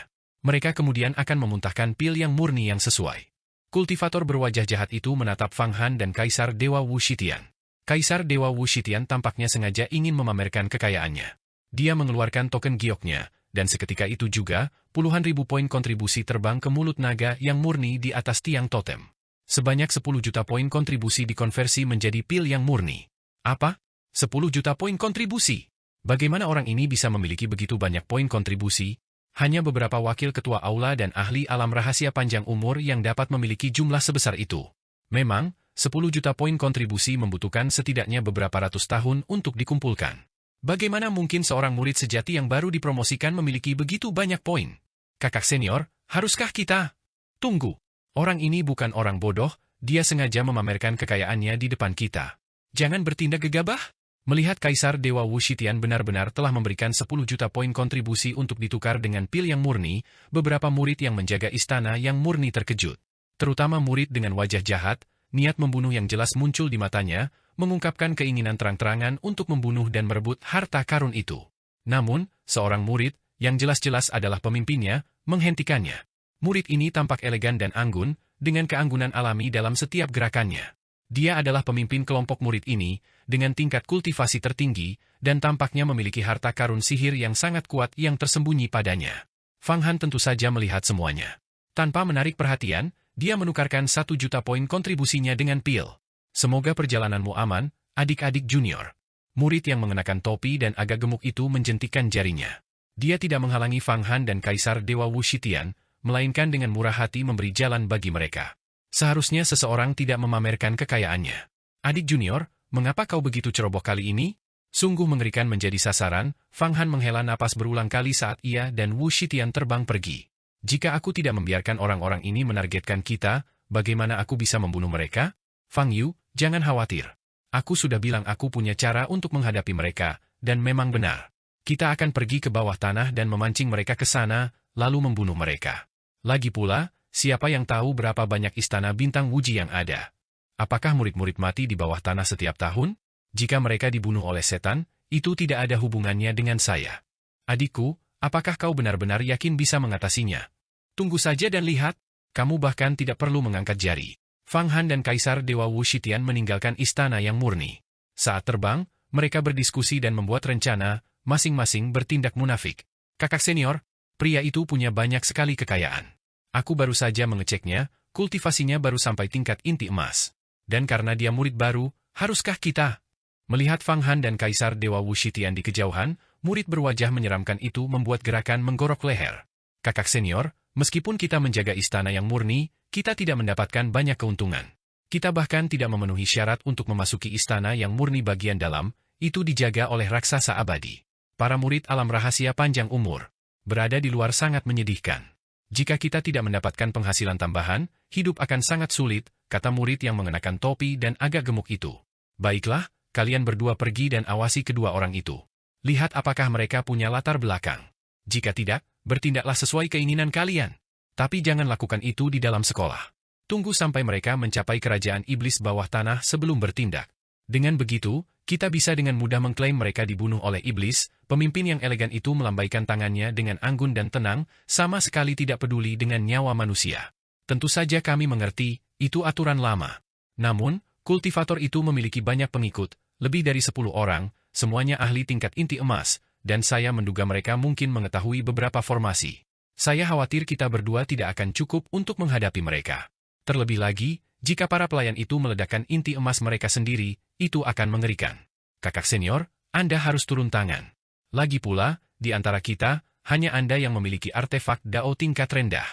mereka kemudian akan memuntahkan pil yang murni yang sesuai. Kultivator berwajah jahat itu menatap Fang Han dan Kaisar Dewa Wu Shitian. Kaisar Dewa Wu Shitian tampaknya sengaja ingin memamerkan kekayaannya. Dia mengeluarkan token gioknya, dan seketika itu juga, puluhan ribu poin kontribusi terbang ke mulut naga yang murni di atas tiang totem. Sebanyak 10 juta poin kontribusi dikonversi menjadi pil yang murni. Apa? 10 juta poin kontribusi? Bagaimana orang ini bisa memiliki begitu banyak poin kontribusi? Hanya beberapa wakil ketua aula dan ahli alam rahasia panjang umur yang dapat memiliki jumlah sebesar itu. Memang, 10 juta poin kontribusi membutuhkan setidaknya beberapa ratus tahun untuk dikumpulkan. Bagaimana mungkin seorang murid sejati yang baru dipromosikan memiliki begitu banyak poin? Kakak senior, haruskah kita? Tunggu. Orang ini bukan orang bodoh, dia sengaja memamerkan kekayaannya di depan kita. Jangan bertindak gegabah. Melihat Kaisar Dewa Wu Shitian benar-benar telah memberikan 10 juta poin kontribusi untuk ditukar dengan pil yang murni, beberapa murid yang menjaga istana yang murni terkejut. Terutama murid dengan wajah jahat, niat membunuh yang jelas muncul di matanya, mengungkapkan keinginan terang-terangan untuk membunuh dan merebut harta karun itu. Namun, seorang murid, yang jelas-jelas adalah pemimpinnya, menghentikannya. Murid ini tampak elegan dan anggun, dengan keanggunan alami dalam setiap gerakannya. Dia adalah pemimpin kelompok murid ini, dengan tingkat kultivasi tertinggi, dan tampaknya memiliki harta karun sihir yang sangat kuat yang tersembunyi padanya. Fang Han tentu saja melihat semuanya. Tanpa menarik perhatian, dia menukarkan 1 juta poin kontribusinya dengan pil. Semoga perjalananmu aman, adik-adik junior. Murid yang mengenakan topi dan agak gemuk itu menjentikkan jarinya. Dia tidak menghalangi Fang Han dan Kaisar Dewa Wu Shitian, melainkan dengan murah hati memberi jalan bagi mereka. Seharusnya seseorang tidak memamerkan kekayaannya. Adik junior, mengapa kau begitu ceroboh kali ini? Sungguh mengerikan menjadi sasaran, Fang Han menghela napas berulang kali saat ia dan Wu Shitian terbang pergi. Jika aku tidak membiarkan orang-orang ini menargetkan kita, bagaimana aku bisa membunuh mereka? Fang Yu, jangan khawatir. Aku sudah bilang aku punya cara untuk menghadapi mereka, dan memang benar. Kita akan pergi ke bawah tanah dan memancing mereka ke sana, lalu membunuh mereka. Lagi pula, siapa yang tahu berapa banyak istana bintang Wuji yang ada? Apakah murid-murid mati di bawah tanah setiap tahun? Jika mereka dibunuh oleh setan, itu tidak ada hubungannya dengan saya. Adikku, apakah kau benar-benar yakin bisa mengatasinya? Tunggu saja dan lihat, kamu bahkan tidak perlu mengangkat jari. Fang Han dan Kaisar Dewa Wu Shitian meninggalkan istana yang murni. Saat terbang, mereka berdiskusi dan membuat rencana, masing-masing bertindak munafik. Kakak senior, pria itu punya banyak sekali kekayaan. Aku baru saja mengeceknya, kultivasinya baru sampai tingkat inti emas. Dan karena dia murid baru, haruskah kita? Melihat Fang Han dan Kaisar Dewa Wu Shitian di kejauhan, murid berwajah menyeramkan itu membuat gerakan menggorok leher. Kakak senior, meskipun kita menjaga istana yang murni, kita tidak mendapatkan banyak keuntungan. Kita bahkan tidak memenuhi syarat untuk memasuki istana yang murni bagian dalam, itu dijaga oleh raksasa abadi. Para murid alam rahasia panjang umur berada di luar sangat menyedihkan. Jika kita tidak mendapatkan penghasilan tambahan, hidup akan sangat sulit, kata murid yang mengenakan topi dan agak gemuk itu. Baiklah, kalian berdua pergi dan awasi kedua orang itu. Lihat apakah mereka punya latar belakang. Jika tidak, bertindaklah sesuai keinginan kalian. Tapi jangan lakukan itu di dalam sekolah. Tunggu sampai mereka mencapai kerajaan iblis bawah tanah sebelum bertindak. Dengan begitu, kita bisa dengan mudah mengklaim mereka dibunuh oleh iblis. Pemimpin yang elegan itu melambaikan tangannya dengan anggun dan tenang, sama sekali tidak peduli dengan nyawa manusia. Tentu saja kami mengerti, itu aturan lama. Namun, kultivator itu memiliki banyak pengikut, lebih dari 10 orang, semuanya ahli tingkat inti emas, dan saya menduga mereka mungkin mengetahui beberapa formasi. Saya khawatir kita berdua tidak akan cukup untuk menghadapi mereka. Terlebih lagi, jika para pelayan itu meledakkan inti emas mereka sendiri, itu akan mengerikan. Kakak senior, Anda harus turun tangan. Lagi pula, di antara kita, hanya Anda yang memiliki artefak Dao tingkat rendah.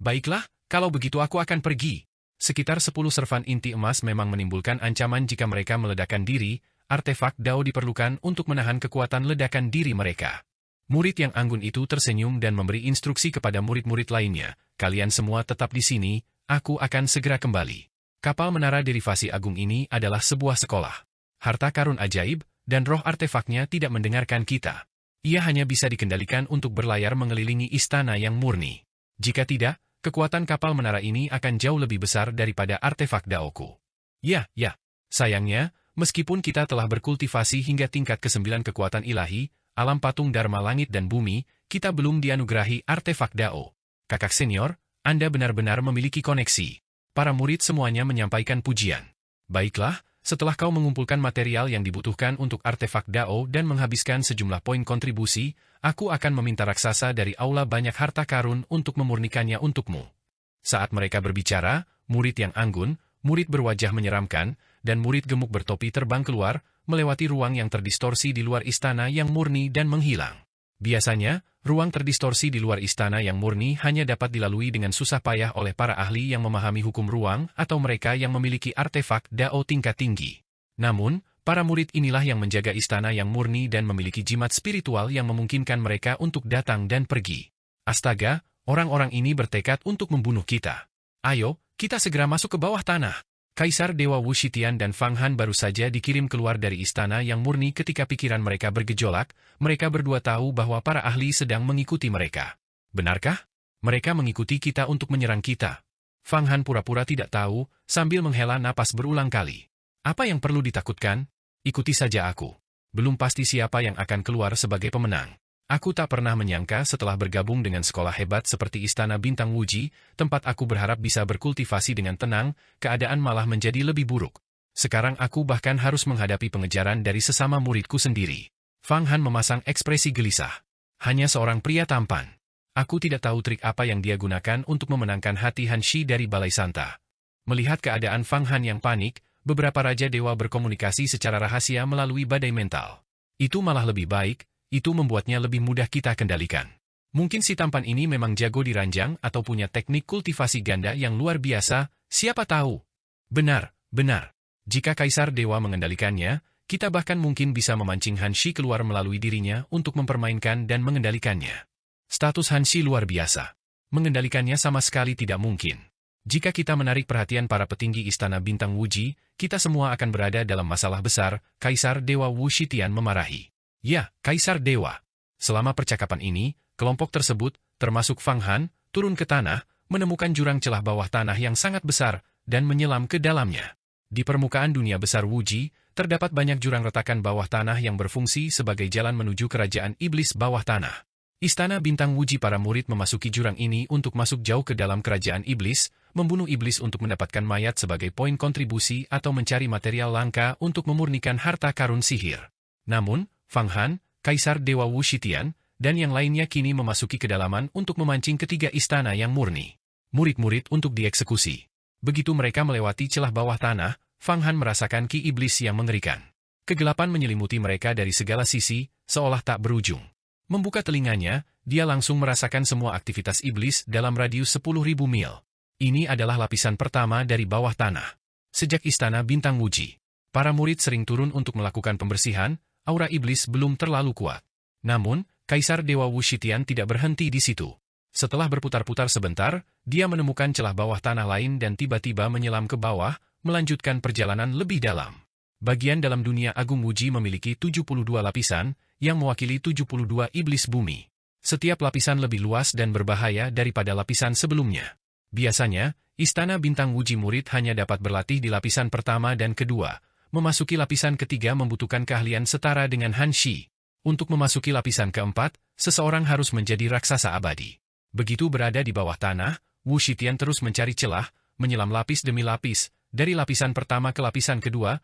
Baiklah, kalau begitu aku akan pergi. Sekitar 10 servan inti emas memang menimbulkan ancaman jika mereka meledakkan diri, artefak Dao diperlukan untuk menahan kekuatan ledakan diri mereka. Murid yang anggun itu tersenyum dan memberi instruksi kepada murid-murid lainnya, kalian semua tetap di sini, aku akan segera kembali. Kapal menara derivasi agung ini adalah sebuah sekolah. Harta karun ajaib, dan roh artefaknya tidak mendengarkan kita. Ia hanya bisa dikendalikan untuk berlayar mengelilingi istana yang murni. Jika tidak, kekuatan kapal menara ini akan jauh lebih besar daripada artefak Daoku. Ya. Sayangnya, meskipun kita telah berkultivasi hingga tingkat ke-9 kekuatan ilahi, alam patung Dharma langit dan bumi, kita belum dianugerahi artefak Dao. Kakak senior, Anda benar-benar memiliki koneksi. Para murid semuanya menyampaikan pujian. Baiklah, setelah kau mengumpulkan material yang dibutuhkan untuk artefak Dao dan menghabiskan sejumlah poin kontribusi, aku akan meminta raksasa dari aula banyak harta karun untuk memurnikannya untukmu. Saat mereka berbicara, murid yang anggun, murid berwajah menyeramkan, dan murid gemuk bertopi terbang keluar, melewati ruang yang terdistorsi di luar istana yang murni dan menghilang. Biasanya, ruang terdistorsi di luar istana yang murni hanya dapat dilalui dengan susah payah oleh para ahli yang memahami hukum ruang atau mereka yang memiliki artefak Dao tingkat tinggi. Namun, para murid inilah yang menjaga istana yang murni dan memiliki jimat spiritual yang memungkinkan mereka untuk datang dan pergi. Astaga, orang-orang ini bertekad untuk membunuh kita. Ayo, kita segera masuk ke bawah tanah. Kaisar Dewa Wushitian dan Fang Han baru saja dikirim keluar dari istana yang murni ketika pikiran mereka bergejolak. Mereka berdua tahu bahwa para ahli sedang mengikuti mereka. Benarkah? Mereka mengikuti kita untuk menyerang kita. Fang Han pura-pura tidak tahu, sambil menghela napas berulang kali. Apa yang perlu ditakutkan? Ikuti saja aku. Belum pasti siapa yang akan keluar sebagai pemenang. Aku tak pernah menyangka setelah bergabung dengan sekolah hebat seperti Istana Bintang Wuji, tempat aku berharap bisa berkultivasi dengan tenang, keadaan malah menjadi lebih buruk. Sekarang aku bahkan harus menghadapi pengejaran dari sesama muridku sendiri. Fang Han memasang ekspresi gelisah. Hanya seorang pria tampan. Aku tidak tahu trik apa yang dia gunakan untuk memenangkan hati Han Shi dari Balai Santa. Melihat keadaan Fang Han yang panik, beberapa raja dewa berkomunikasi secara rahasia melalui badai mental. Itu malah lebih baik. Itu membuatnya lebih mudah kita kendalikan. Mungkin si tampan ini memang jago di ranjang atau punya teknik kultivasi ganda yang luar biasa, siapa tahu. Benar, benar. Jika Kaisar Dewa mengendalikannya, kita bahkan mungkin bisa memancing Han Shi keluar melalui dirinya untuk mempermainkan dan mengendalikannya. Status Han Shi luar biasa. Mengendalikannya sama sekali tidak mungkin. Jika kita menarik perhatian para petinggi Istana Bintang Wuji, kita semua akan berada dalam masalah besar, Kaisar Dewa Wushitian memarahi. Ya, Kaisar Dewa. Selama percakapan ini, kelompok tersebut, termasuk Fang Han, turun ke tanah, menemukan jurang celah bawah tanah yang sangat besar, dan menyelam ke dalamnya. Di permukaan dunia besar Wuji, terdapat banyak jurang retakan bawah tanah yang berfungsi sebagai jalan menuju kerajaan iblis bawah tanah. Istana Bintang Wuji para murid memasuki jurang ini untuk masuk jauh ke dalam kerajaan iblis, membunuh iblis untuk mendapatkan mayat sebagai poin kontribusi atau mencari material langka untuk memurnikan harta karun sihir. Namun, Fang Han, Kaisar Dewa Wushitian, dan yang lainnya kini memasuki kedalaman untuk memancing ketiga istana yang murni. Murid-murid untuk dieksekusi. Begitu mereka melewati celah bawah tanah, Fang Han merasakan ki iblis yang mengerikan. Kegelapan menyelimuti mereka dari segala sisi, seolah tak berujung. Membuka telinganya, dia langsung merasakan semua aktivitas iblis dalam radius 10.000 mil. Ini adalah lapisan pertama dari bawah tanah. Sejak Istana Bintang Wuji, para murid sering turun untuk melakukan pembersihan. Aura iblis belum terlalu kuat. Namun, Kaisar Dewa Wushitian tidak berhenti di situ. Setelah berputar-putar sebentar, dia menemukan celah bawah tanah lain dan tiba-tiba menyelam ke bawah, melanjutkan perjalanan lebih dalam. Bagian dalam dunia Agung Wuji memiliki 72 lapisan, yang mewakili 72 iblis bumi. Setiap lapisan lebih luas dan berbahaya daripada lapisan sebelumnya. Biasanya, Istana Bintang Wuji murid hanya dapat berlatih di lapisan pertama dan kedua. Memasuki lapisan ketiga membutuhkan keahlian setara dengan Han Shi. Untuk memasuki lapisan keempat, seseorang harus menjadi raksasa abadi. Begitu berada di bawah tanah, Wushitian terus mencari celah, menyelam lapis demi lapis, dari lapisan pertama ke lapisan kedua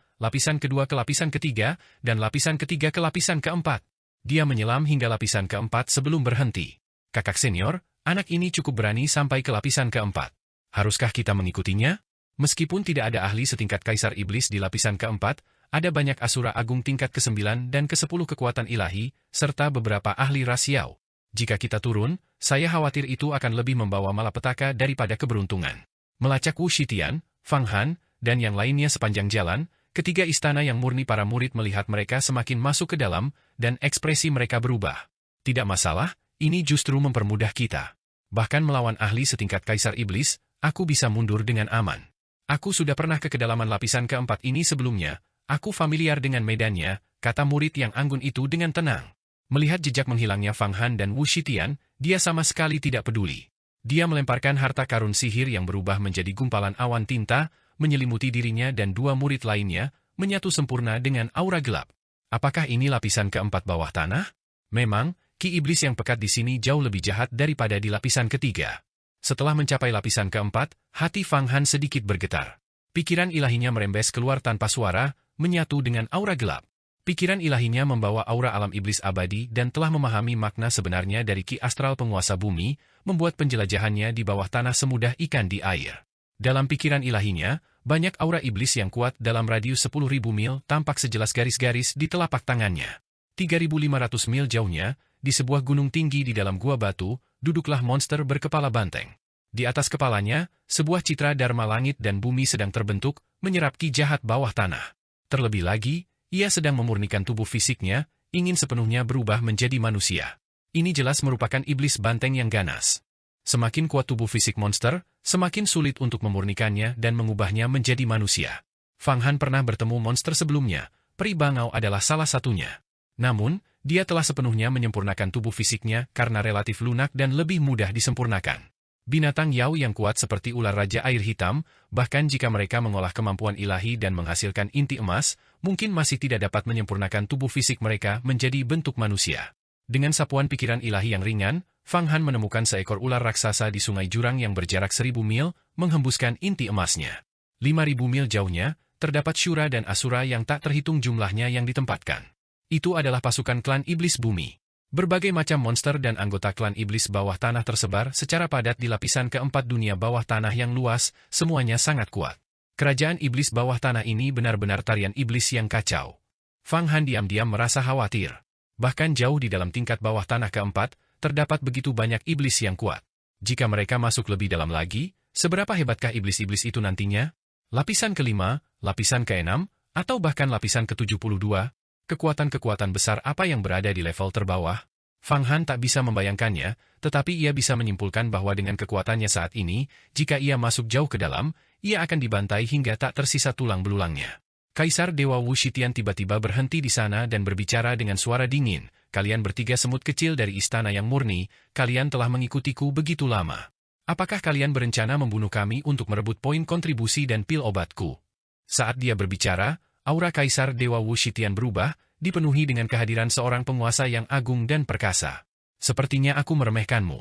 ke lapisan ketiga, dan lapisan ketiga ke lapisan keempat. Dia menyelam hingga lapisan keempat sebelum berhenti. Kakak senior, anak ini cukup berani sampai ke lapisan keempat. Haruskah kita mengikutinya? Meskipun tidak ada ahli setingkat Kaisar Iblis di lapisan keempat, ada banyak Asura Agung tingkat ke-9 dan ke-10 kekuatan ilahi, serta beberapa ahli rasiau. Jika kita turun, saya khawatir itu akan lebih membawa malapetaka daripada keberuntungan. Melacak Wushitian, Fang Han, dan yang lainnya sepanjang jalan, ketiga istana yang murni para murid melihat mereka semakin masuk ke dalam, dan ekspresi mereka berubah. Tidak masalah, ini justru mempermudah kita. Bahkan melawan ahli setingkat Kaisar Iblis, aku bisa mundur dengan aman. Aku sudah pernah ke kedalaman lapisan keempat ini sebelumnya, aku familiar dengan medannya, kata murid yang anggun itu dengan tenang. Melihat jejak menghilangnya Fang Han dan Wushitian, dia sama sekali tidak peduli. Dia melemparkan harta karun sihir yang berubah menjadi gumpalan awan tinta, menyelimuti dirinya dan dua murid lainnya, menyatu sempurna dengan aura gelap. Apakah ini lapisan keempat bawah tanah? Memang, ki iblis yang pekat di sini jauh lebih jahat daripada di lapisan ketiga. Setelah mencapai lapisan keempat, hati Fang Han sedikit bergetar. Pikiran ilahinya merembes keluar tanpa suara, menyatu dengan aura gelap. Pikiran ilahinya membawa aura alam iblis abadi dan telah memahami makna sebenarnya dari ki astral penguasa bumi, membuat penjelajahannya di bawah tanah semudah ikan di air. Dalam pikiran ilahinya, banyak aura iblis yang kuat dalam radius 10.000 mil tampak sejelas garis-garis di telapak tangannya. 3.500 mil jauhnya, di sebuah gunung tinggi di dalam gua batu, duduklah monster berkepala banteng. Di atas kepalanya, sebuah citra dharma langit dan bumi sedang terbentuk, menyerap ki jahat bawah tanah. Terlebih lagi, ia sedang memurnikan tubuh fisiknya, ingin sepenuhnya berubah menjadi manusia. Ini jelas merupakan iblis banteng yang ganas. Semakin kuat tubuh fisik monster, semakin sulit untuk memurnikannya dan mengubahnya menjadi manusia. Fang Han pernah bertemu monster sebelumnya, peri bangau adalah salah satunya. Namun, dia telah sepenuhnya menyempurnakan tubuh fisiknya karena relatif lunak dan lebih mudah disempurnakan. Binatang Yao yang kuat seperti ular raja air hitam, bahkan jika mereka mengolah kemampuan ilahi dan menghasilkan inti emas, mungkin masih tidak dapat menyempurnakan tubuh fisik mereka menjadi bentuk manusia. Dengan sapuan pikiran ilahi yang ringan, Fang Han menemukan seekor ular raksasa di sungai jurang yang berjarak 1.000 mil, menghembuskan inti emasnya. 5.000 mil jauhnya, terdapat Syura dan Asura yang tak terhitung jumlahnya yang ditempatkan. Itu adalah pasukan klan iblis bumi. Berbagai macam monster dan anggota klan iblis bawah tanah tersebar secara padat di lapisan keempat dunia bawah tanah yang luas, semuanya sangat kuat. Kerajaan iblis bawah tanah ini benar-benar tarian iblis yang kacau. Fang Han diam-diam merasa khawatir. Bahkan jauh di dalam tingkat bawah tanah keempat, terdapat begitu banyak iblis yang kuat. Jika mereka masuk lebih dalam lagi, seberapa hebatkah iblis-iblis itu nantinya? Lapisan kelima, lapisan keenam, atau bahkan lapisan ke-72? Kekuatan-kekuatan besar apa yang berada di level terbawah? Fang Han tak bisa membayangkannya, tetapi ia bisa menyimpulkan bahwa dengan kekuatannya saat ini, jika ia masuk jauh ke dalam, ia akan dibantai hingga tak tersisa tulang belulangnya. Kaisar Dewa Wu Shitian tiba-tiba berhenti di sana dan berbicara dengan suara dingin. Kalian bertiga semut kecil dari istana yang murni, kalian telah mengikutiku begitu lama. Apakah kalian berencana membunuh kami untuk merebut poin kontribusi dan pil obatku? Saat dia berbicara, aura Kaisar Dewa Wu Shitian berubah, dipenuhi dengan kehadiran seorang penguasa yang agung dan perkasa. Sepertinya aku meremehkanmu.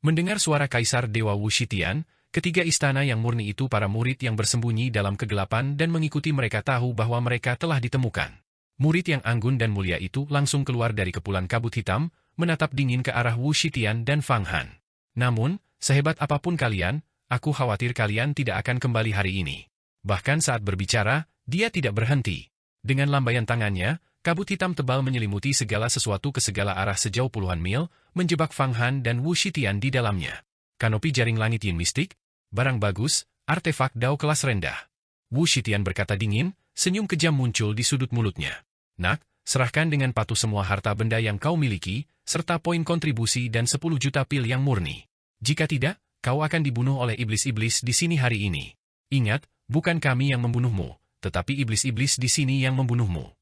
Mendengar suara Kaisar Dewa Wu Shitian, ketiga istana yang murni itu para murid yang bersembunyi dalam kegelapan dan mengikuti mereka tahu bahwa mereka telah ditemukan. Murid yang anggun dan mulia itu langsung keluar dari kepulan kabut hitam, menatap dingin ke arah Wu Shitian dan Fang Han. Namun, sehebat apapun kalian, aku khawatir kalian tidak akan kembali hari ini. Bahkan saat berbicara, dia tidak berhenti. Dengan lambaian tangannya, kabut hitam tebal menyelimuti segala sesuatu ke segala arah sejauh puluhan mil, menjebak Fang Han dan Wu Shitian di dalamnya. Kanopi jaring langit yin mistik, barang bagus, artefak dao kelas rendah. Wu Shitian berkata dingin, senyum kejam muncul di sudut mulutnya. Nak, serahkan dengan patuh semua harta benda yang kau miliki, serta poin kontribusi dan 10 juta pil yang murni. Jika tidak, kau akan dibunuh oleh iblis-iblis di sini hari ini. Ingat, bukan kami yang membunuhmu, tetapi iblis-iblis di sini yang membunuhmu.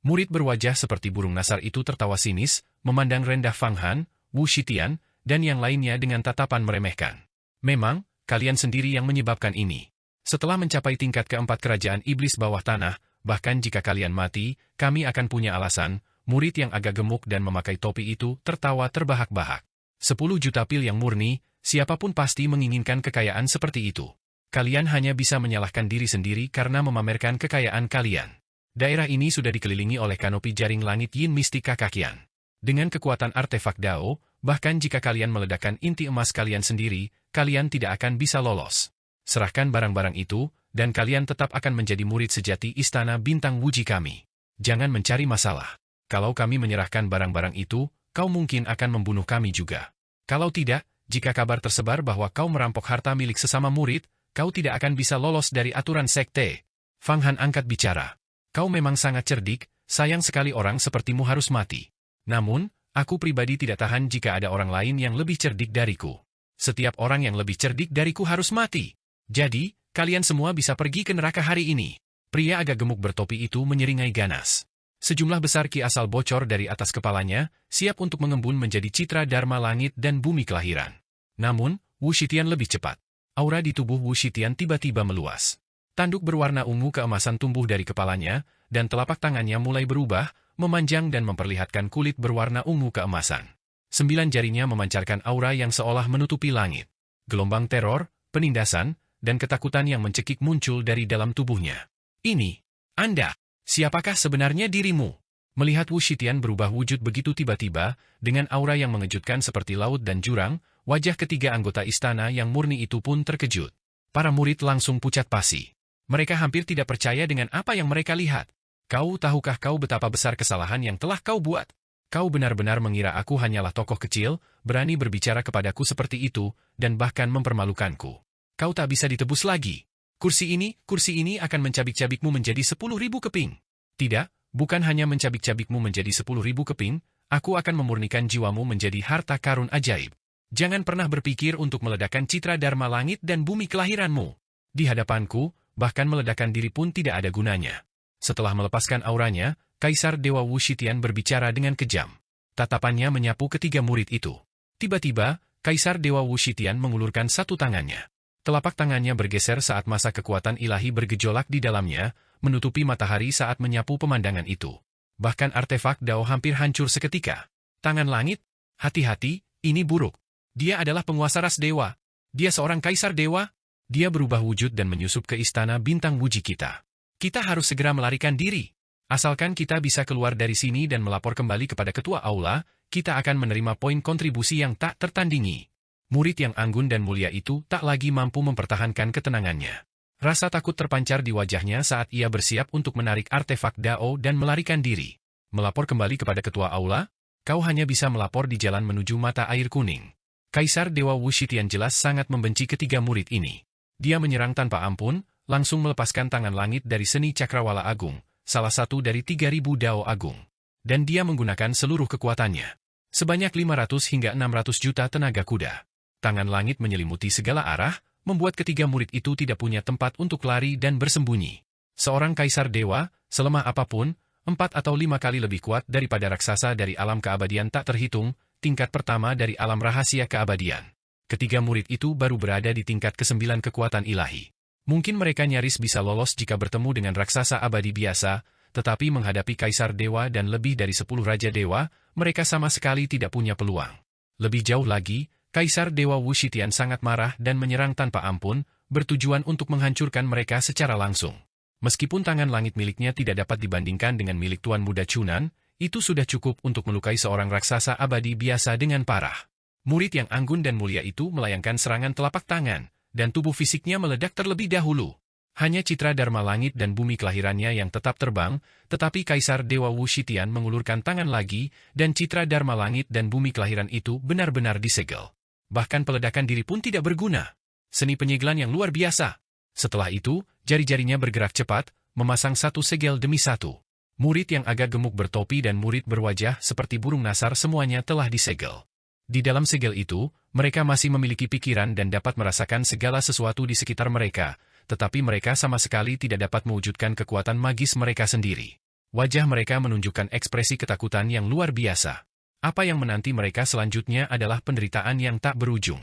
Murid berwajah seperti burung nasar itu tertawa sinis, memandang rendah Fang Han, Wu Shitian, dan yang lainnya dengan tatapan meremehkan. Memang, kalian sendiri yang menyebabkan ini. Setelah mencapai tingkat keempat kerajaan iblis bawah tanah, bahkan jika kalian mati, kami akan punya alasan. Murid yang agak gemuk dan memakai topi itu tertawa terbahak-bahak. 10 juta pil yang murni, siapapun pasti menginginkan kekayaan seperti itu. Kalian hanya bisa menyalahkan diri sendiri karena memamerkan kekayaan kalian. Daerah ini sudah dikelilingi oleh kanopi jaring langit yin mistika kakian. Dengan kekuatan artefak Dao, bahkan jika kalian meledakkan inti emas kalian sendiri, kalian tidak akan bisa lolos. Serahkan barang-barang itu, dan kalian tetap akan menjadi murid sejati istana bintang Wuji kami. Jangan mencari masalah. Kalau kami menyerahkan barang-barang itu, kau mungkin akan membunuh kami juga. Kalau tidak, jika kabar tersebar bahwa kau merampok harta milik sesama murid, kau tidak akan bisa lolos dari aturan sekte. Fang Han angkat bicara. Kau memang sangat cerdik, sayang sekali orang sepertimu harus mati. Namun, aku pribadi tidak tahan jika ada orang lain yang lebih cerdik dariku. Setiap orang yang lebih cerdik dariku harus mati. Jadi, kalian semua bisa pergi ke neraka hari ini. Pria agak gemuk bertopi itu menyeringai ganas. Sejumlah besar ki asal bocor dari atas kepalanya, siap untuk mengembun menjadi citra dharma langit dan bumi kelahiran. Namun, Wu Shitian lebih cepat. Aura di tubuh Wu Shitian tiba-tiba meluas. Tanduk berwarna ungu keemasan tumbuh dari kepalanya, dan telapak tangannya mulai berubah, memanjang dan memperlihatkan kulit berwarna ungu keemasan. 9 jarinya memancarkan aura yang seolah menutupi langit. Gelombang teror, penindasan, dan ketakutan yang mencekik muncul dari dalam tubuhnya. Ini, Anda, siapakah sebenarnya dirimu? Melihat Wu Shitian berubah wujud begitu tiba-tiba, dengan aura yang mengejutkan seperti laut dan jurang, wajah ketiga anggota istana yang murni itu pun terkejut. Para murid langsung pucat pasi. Mereka hampir tidak percaya dengan apa yang mereka lihat. Tahukah kau betapa besar kesalahan yang telah kau buat? Kau benar-benar mengira aku hanyalah tokoh kecil, berani berbicara kepadaku seperti itu, dan bahkan mempermalukanku. Kau tak bisa ditebus lagi. Kursi ini akan mencabik-cabikmu menjadi 10.000 keping. Tidak. Bukan hanya mencabik-cabikmu menjadi 10.000 keping, aku akan memurnikan jiwamu menjadi harta karun ajaib. Jangan pernah berpikir untuk meledakkan citra dharma langit dan bumi kelahiranmu. Di hadapanku, bahkan meledakkan diri pun tidak ada gunanya. Setelah melepaskan auranya, Kaisar Dewa Wu Shitian berbicara dengan kejam. Tatapannya menyapu ketiga murid itu. Tiba-tiba, Kaisar Dewa Wu Shitian mengulurkan satu tangannya. Telapak tangannya bergeser saat masa kekuatan ilahi bergejolak di dalamnya, menutupi matahari saat menyapu pemandangan itu. Bahkan artefak Dao hampir hancur seketika. Tangan langit, hati-hati, ini buruk. Dia adalah penguasa ras dewa. Dia seorang kaisar dewa. Dia berubah wujud dan menyusup ke istana bintang Wuji kita. Kita harus segera melarikan diri. Asalkan kita bisa keluar dari sini dan melapor kembali kepada ketua aula, kita akan menerima poin kontribusi yang tak tertandingi. Murid yang anggun dan mulia itu tak lagi mampu mempertahankan ketenangannya. Rasa takut terpancar di wajahnya saat ia bersiap untuk menarik artefak Dao dan melarikan diri. Melapor kembali kepada ketua aula, kau hanya bisa melapor di jalan menuju mata air kuning. Kaisar Dewa Wu Shitian jelas sangat membenci ketiga murid ini. Dia menyerang tanpa ampun, langsung melepaskan tangan langit dari seni cakrawala agung, salah satu dari 3.000 Dao agung. Dan dia menggunakan seluruh kekuatannya. Sebanyak 500 hingga 600 juta tenaga kuda. Tangan langit menyelimuti segala arah, membuat ketiga murid itu tidak punya tempat untuk lari dan bersembunyi. Seorang kaisar dewa, selemah apapun, 4 atau 5 kali lebih kuat daripada raksasa dari alam keabadian tak terhitung, tingkat pertama dari alam rahasia keabadian. Ketiga murid itu baru berada di tingkat ke-9 kekuatan ilahi. Mungkin mereka nyaris bisa lolos jika bertemu dengan raksasa abadi biasa, tetapi menghadapi kaisar dewa dan lebih dari 10 raja dewa, mereka sama sekali tidak punya peluang. Lebih jauh lagi, Kaisar Dewa Wu Shitian sangat marah dan menyerang tanpa ampun, bertujuan untuk menghancurkan mereka secara langsung. Meskipun tangan langit miliknya tidak dapat dibandingkan dengan milik Tuan Muda Chunan, itu sudah cukup untuk melukai seorang raksasa abadi biasa dengan parah. Murid yang anggun dan mulia itu melayangkan serangan telapak tangan, dan tubuh fisiknya meledak terlebih dahulu. Hanya citra dharma langit dan bumi kelahirannya yang tetap terbang, tetapi Kaisar Dewa Wu Shitian mengulurkan tangan lagi, dan citra dharma langit dan bumi kelahiran itu benar-benar disegel. Bahkan peledakan diri pun tidak berguna. Seni penyegelan yang luar biasa. Setelah itu, jari-jarinya bergerak cepat, memasang satu segel demi satu. Murid yang agak gemuk bertopi dan murid berwajah seperti burung nasar semuanya telah disegel. Di dalam segel itu, mereka masih memiliki pikiran dan dapat merasakan segala sesuatu di sekitar mereka, tetapi mereka sama sekali tidak dapat mewujudkan kekuatan magis mereka sendiri. Wajah mereka menunjukkan ekspresi ketakutan yang luar biasa. Apa yang menanti mereka selanjutnya adalah penderitaan yang tak berujung.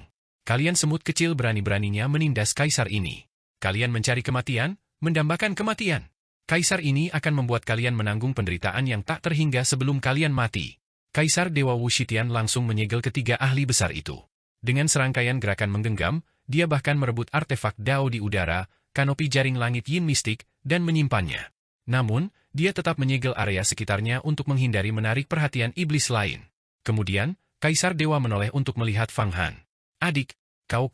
Kalian semut kecil berani-beraninya menindas kaisar ini. Kalian mencari kematian, mendambakan kematian. Kaisar ini akan membuat kalian menanggung penderitaan yang tak terhingga sebelum kalian mati. Kaisar Dewa Wu Shitian langsung menyegel ketiga ahli besar itu. Dengan serangkaian gerakan menggenggam, dia bahkan merebut artefak Dao di udara, kanopi jaring langit Yin mistik, dan menyimpannya. Namun, dia tetap menyegel area sekitarnya untuk menghindari menarik perhatian iblis lain. Kemudian, Kaisar Dewa menoleh untuk melihat Fang Han. Adik, kau.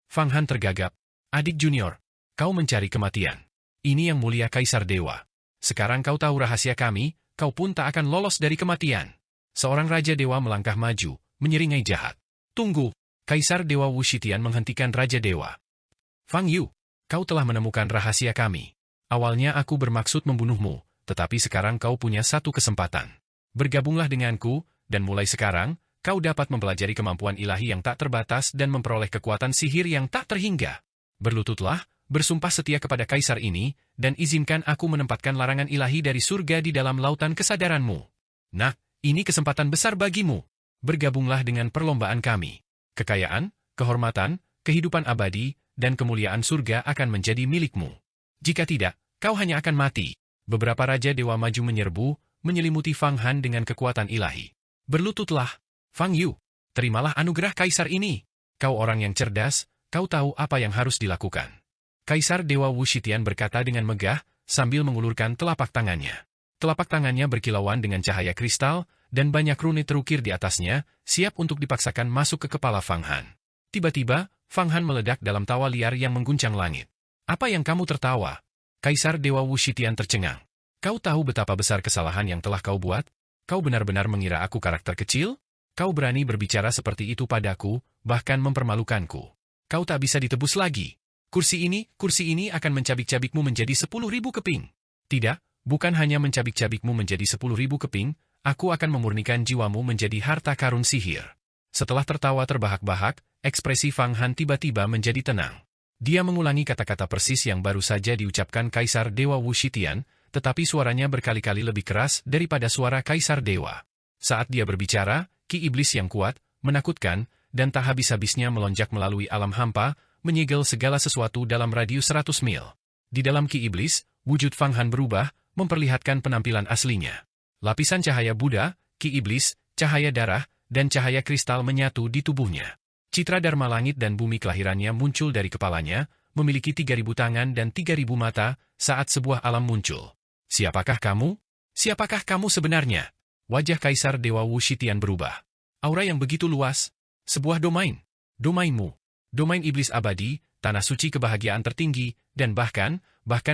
Fang Han tergagap. Adik junior, kau mencari kematian. Ini yang mulia Kaisar Dewa. Sekarang kau tahu rahasia kami, kau pun tak akan lolos dari kematian. Seorang Raja Dewa melangkah maju, menyeringai jahat. Tunggu, Kaisar Dewa Wu Shitian menghentikan Raja Dewa. Fang Yu, kau telah menemukan rahasia kami. Awalnya aku bermaksud membunuhmu, tetapi sekarang kau punya satu kesempatan. Bergabunglah denganku, dan mulai sekarang, kau dapat mempelajari kemampuan ilahi yang tak terbatas dan memperoleh kekuatan sihir yang tak terhingga. Berlututlah, bersumpah setia kepada kaisar ini, dan izinkan aku menempatkan larangan ilahi dari surga di dalam lautan kesadaranmu. Nah, ini kesempatan besar bagimu. Bergabunglah dengan perlombaan kami. Kekayaan, kehormatan, kehidupan abadi, dan kemuliaan surga akan menjadi milikmu. Jika tidak, kau hanya akan mati. Beberapa Raja Dewa maju menyerbu, menyelimuti Fang Han dengan kekuatan ilahi. Berlututlah, Fang Yu. Terimalah anugerah kaisar ini. Kau orang yang cerdas, kau tahu apa yang harus dilakukan. Kaisar Dewa Wushitian berkata dengan megah, sambil mengulurkan telapak tangannya. Telapak tangannya berkilauan dengan cahaya kristal, dan banyak rune terukir di atasnya, siap untuk dipaksakan masuk ke kepala Fang Han. Tiba-tiba, Fang Han meledak dalam tawa liar yang mengguncang langit. Apa yang kamu tertawa? Kaisar Dewa Wushitian tercengang. Kau tahu betapa besar kesalahan yang telah kau buat? Kau benar-benar mengira aku karakter kecil? Kau berani berbicara seperti itu padaku, bahkan mempermalukanku. Kau tak bisa ditebus lagi. Kursi ini akan mencabik-cabikmu menjadi 10.000 keping. Tidak, bukan hanya mencabik-cabikmu menjadi 10.000 keping, aku akan memurnikan jiwamu menjadi harta karun sihir. Setelah tertawa terbahak-bahak, ekspresi Fang Han tiba-tiba menjadi tenang. Dia mengulangi kata-kata persis yang baru saja diucapkan Kaisar Dewa Wushitian, tetapi suaranya berkali-kali lebih keras daripada suara Kaisar Dewa. Saat dia berbicara, ki iblis yang kuat, menakutkan, dan tak habis-habisnya melonjak melalui alam hampa, menyegel segala sesuatu dalam radius 100 mil. Di dalam ki iblis, wujud Fang Han berubah, memperlihatkan penampilan aslinya. Lapisan cahaya Buddha, ki iblis, cahaya darah, dan cahaya kristal menyatu di tubuhnya. Citra Dharma langit dan bumi kelahirannya muncul dari kepalanya, memiliki 3.000 tangan dan 3.000 mata, saat sebuah alam muncul. Siapakah kamu? Siapakah kamu sebenarnya? Wajah Kaisar Dewa Wushitian berubah. Aura yang begitu luas. Sebuah domain. Domainmu. Domain iblis abadi, tanah suci kebahagiaan tertinggi, dan bahkan